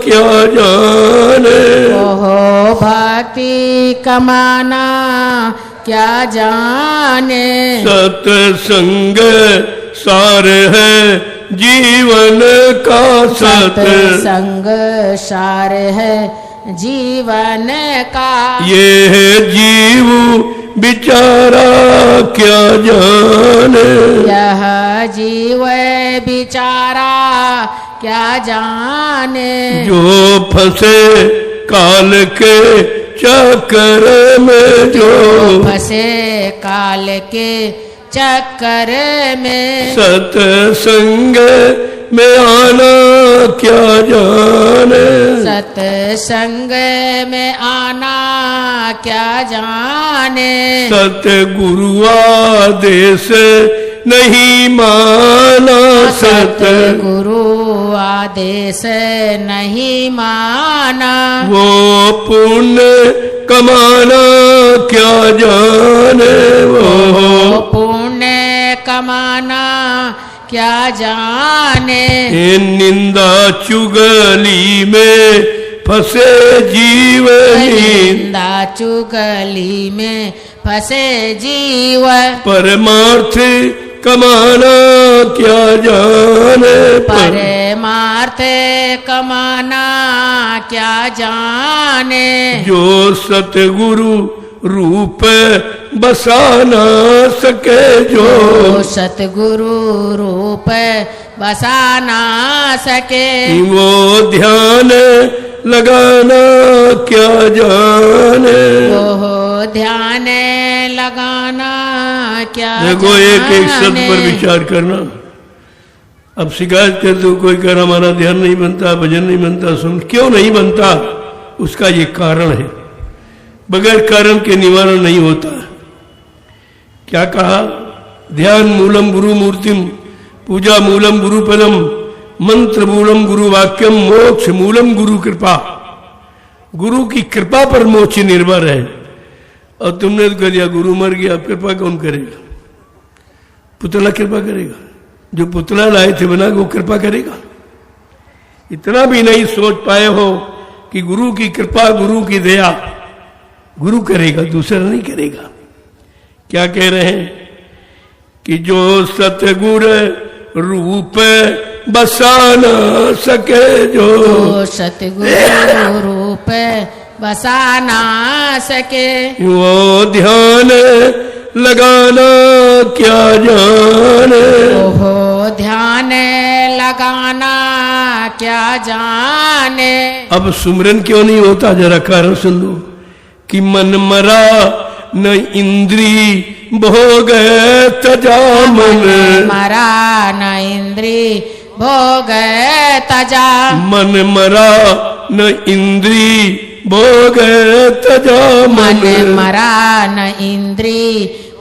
क्या जाने, ओहो भक्ति कमाना क्या जाने। सत्संग सार है जीवन का, सत्संग सार है जीवन का। ये है जीव बिचारा क्या जाने। यह जीव बिचारा क्या जाने। जो फंसे काल के चक्कर में, जो फंसे काल के चक्कर में। सत्संग में आना क्या जाने। सत्संग में आना क्या जाने। सतगुरु आदेश नहीं माना। सतगुरु आदेश नहीं माना। वो पुण्य कमाना क्या जाने। वो पुण्य कमाना क्या जाने। निंदा चुगली में फंसे जीव। निंदा चुगली में फंसे जीव। परमार्थ कमाना क्या जाने। परमार्थ कमाना क्या जाने। जो सतगुरु रूप बसा ना सके। जो सतगुरु रूप बसा ना सके। वो ध्यान लगाना क्या जाने। वो ध्यान लगाना क्या देखो जाने। एक एक शब्द पर विचार करना। अब शिकायत कर दो कोई कह रहा हमारा ध्यान नहीं बनता, भजन नहीं बनता। सुन, क्यों नहीं बनता? उसका ये कारण है। बगैर कारण के निवारण नहीं होता। क्या कहा? ध्यान मूलम गुरु मूर्तिम, पूजा मूलम गुरु पदम, मंत्र मूलम गुरु वाक्यम, मोक्ष मूलम गुरु कृपा। गुरु की कृपा पर मोक्ष निर्भर है। और तुमने तो कह दिया गुरु मर गया, अब कृपा कौन करेगा? पुतला कृपा करेगा? जो पुतला लाए थे बना वो कृपा करेगा? इतना भी नहीं सोच पाए हो कि गुरु की कृपा, गुरु की दया गुरु करेगा, दूसरा नहीं करेगा। क्या कह रहे हैं कि जो सतगुर रूप बसा न सके। जो सतगुरु रूप बसा ना सके। वो ध्यान लगाना क्या जाने। ओहो ध्यान लगाना क्या जाने। अब सुमरन क्यों नहीं होता? जरा कारण सुन लो कि मन मरा न इंद्री भोग तजा। मन मरा न इंद्री भोग तजा। मन मरा न इंद्री भोग तजा। मन मरा न इंद्री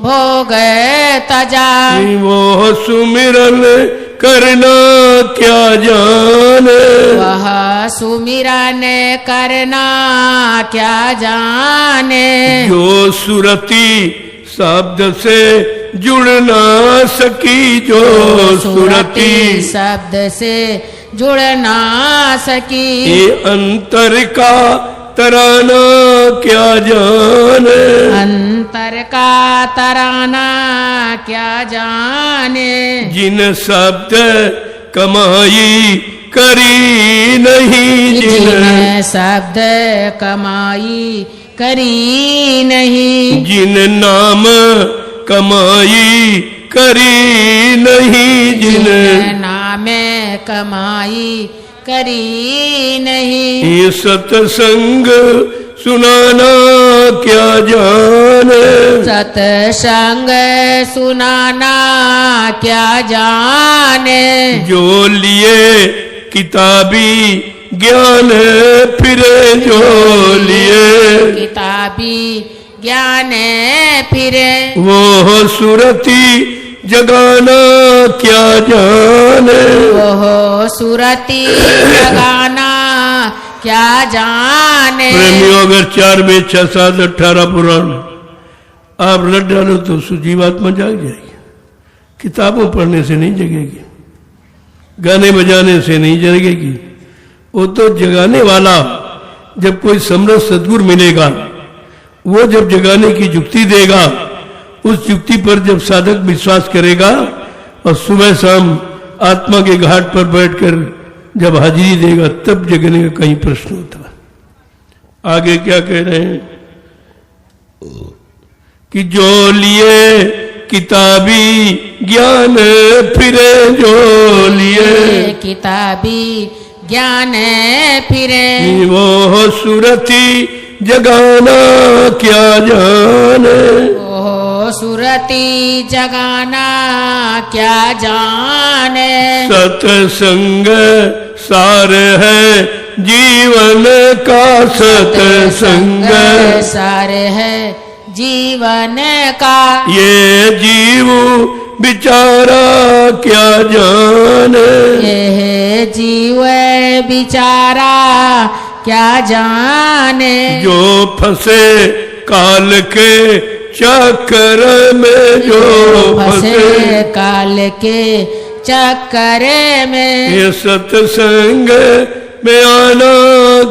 भोग तजा। वो सुमिरन करना क्या जाने। वह सुमिरन करना क्या जाने। जो सुरति शब्द से जुड़ ना सकी। जो सुरति शब्द से जुड़ ना सकी। ये अंतर का तराना क्या जाने। अंतर का तराना क्या जाने। जिन शब्द कमाई करी नहीं। जिन शब्द कमाई करी नहीं। जिन नाम कमाई करी नहीं। जिन नाम कमाई करी नहीं। ये सत्संग सुनाना क्या जाने। सत्संग सुनाना क्या जाने। जो लिए किताबी ज्ञान फिरे। जो लिए किताबी ज्ञान फिरे। वो सुरति जगाना क्या जाने। ओहो सुरति जगाना क्या जाने। प्रेमियों अगर 4 में 6 7 18 पुराण आप रट डालो तो सुजीवात्मा जाग जाएगी। किताबों पढ़ने से नहीं जगेगी, गाने बजाने से नहीं जगेगी। वो तो जगाने वाला जब कोई समर्थ सद्गुरु मिलेगा, वो जब जगाने की युक्ति देगा, उस युक्ति पर जब साधक विश्वास करेगा और सुबह शाम आत्मा के घाट पर बैठकर जब हाजिरी देगा, तब जगने का कहीं प्रश्न होता है। आगे क्या कह रहे हैं कि जो लिए किताबी ज्ञान फिरे, जो लिए किताबी ज्ञान फिरे, वो सुरती जगाना क्या जाने, ओ सुरती जगाना क्या जाने। सत्संग सार है जीवन का, सत्संग सार है जीवन का, ये जीव बिचारा क्या जाने, ये जीव बिचारा क्या जाने। जो फंसे काल के चक्कर में, जो फंसे काल के चक्कर में, ये सत्संग में आना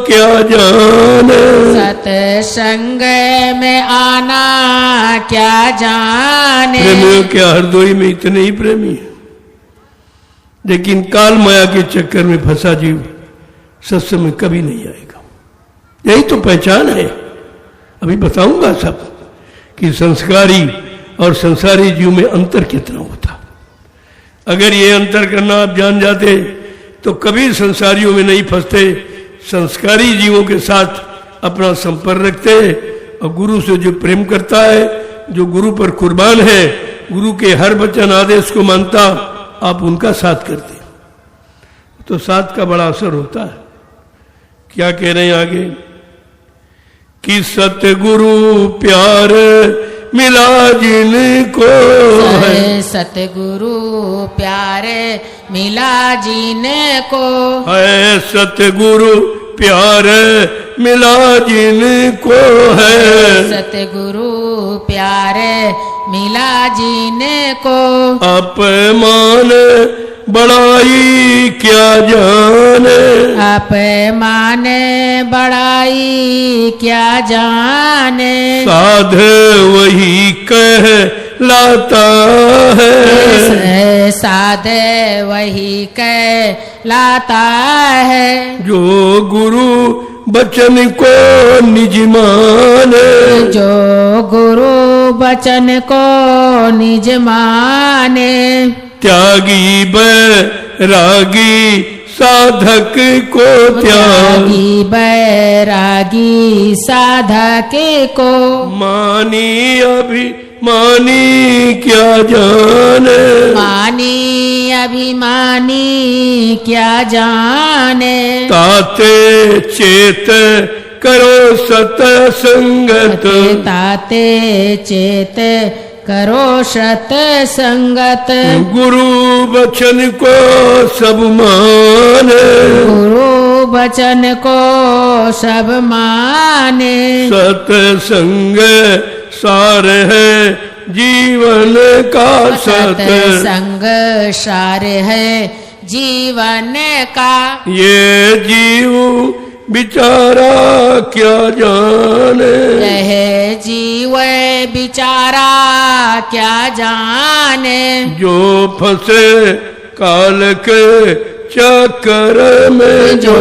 क्या जाने, सत्संग में आना क्या जाने। प्रेमियों के हृदय में इतने ही प्रेमी है, लेकिन काल माया के चक्कर में फंसा जीव सत्संग में कभी नहीं आएगा। यही तो पहचान है। अभी बताऊंगा सब कि संस्कारी और संसारी जीव में अंतर कितना होता। अगर ये अंतर करना आप जान जाते तो कभी संसारियों में नहीं फंसते, संस्कारी जीवों के साथ अपना संपर्क रखते, और गुरु से जो प्रेम करता है, जो गुरु पर कुर्बान है, गुरु के हर वचन आदेश को मानता, आप उनका साथ करते तो साथ का बड़ा असर होता है। क्या कह रहे हैं आगे कि सतगुरु प्यार मिला जिनको है, सतगुरु प्यार मिला जिनको है, सतगुरु प्यार मिला जिनको है, सतगुरु प्यार मिला जिनको। अपमान बड़ाई क्या जाने, अपमान बड़ाई क्या जाने। साध वही कह लाता है, साध वही कह लाता है, जो गुरु बचन को निज माने, जो गुरु बचन को निज माने। त्यागी बैरागी साधक को, त्यागी बैरागी साधक को, मानी अभिमानी क्या जाने, मानी अभिमानी क्या जाने। ताते चेत करो सतसंगत, ताते चेत करो सतसंगत। गुरु बचन को सब माने, गुरु बचन को सब माने। सतसंग सार है जीवन का, सतसंग सार है जीवन का। ये जीव बिचारा क्या जाने, यह जीव बिचारा क्या जाने। जो फंसे काल के चक्कर में, जो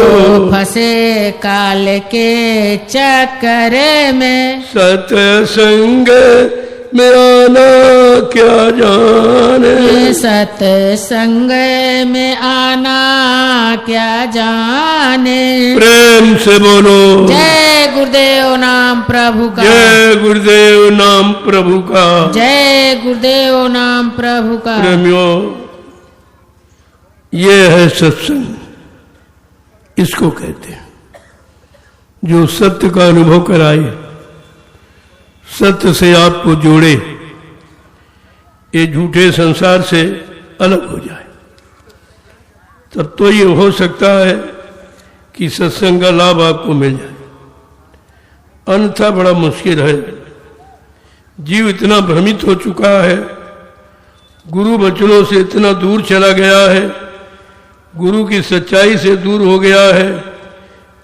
फंसे काल के चक्कर में। सत्संग में आना क्या जाने, सत्संग में आना क्या जाने। प्रेम से बोलो जय गुरुदेव नाम प्रभु का, जय गुरुदेव नाम प्रभु का, जय गुरुदेव नाम प्रभु का। प्रेमियों, ये है सत्संग, इसको कहते हैं जो सत्य का अनुभव कराए, सत्य से आपको जोड़े, ये झूठे संसार से अलग हो जाए। तब तो ये हो सकता है कि सत्संग का लाभ आपको मिल जाए, अन्यथा बड़ा मुश्किल है। जीव इतना भ्रमित हो चुका है, गुरु वचनों से इतना दूर चला गया है, गुरु की सच्चाई से दूर हो गया है,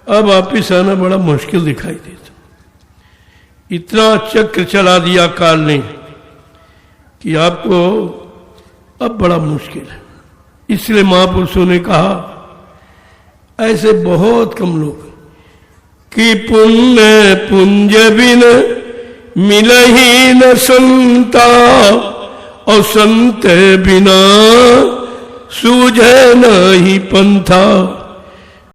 अब वापिस आना बड़ा मुश्किल दिखाई देता। इतना चक्र चला दिया काल ने कि आपको अब बड़ा मुश्किल है। इसलिए महापुरुषों ने कहा, ऐसे बहुत कम लोग कि पुण्य पुंज बिन मिलही न संता और संत बिना सूझे नहीं पंथा।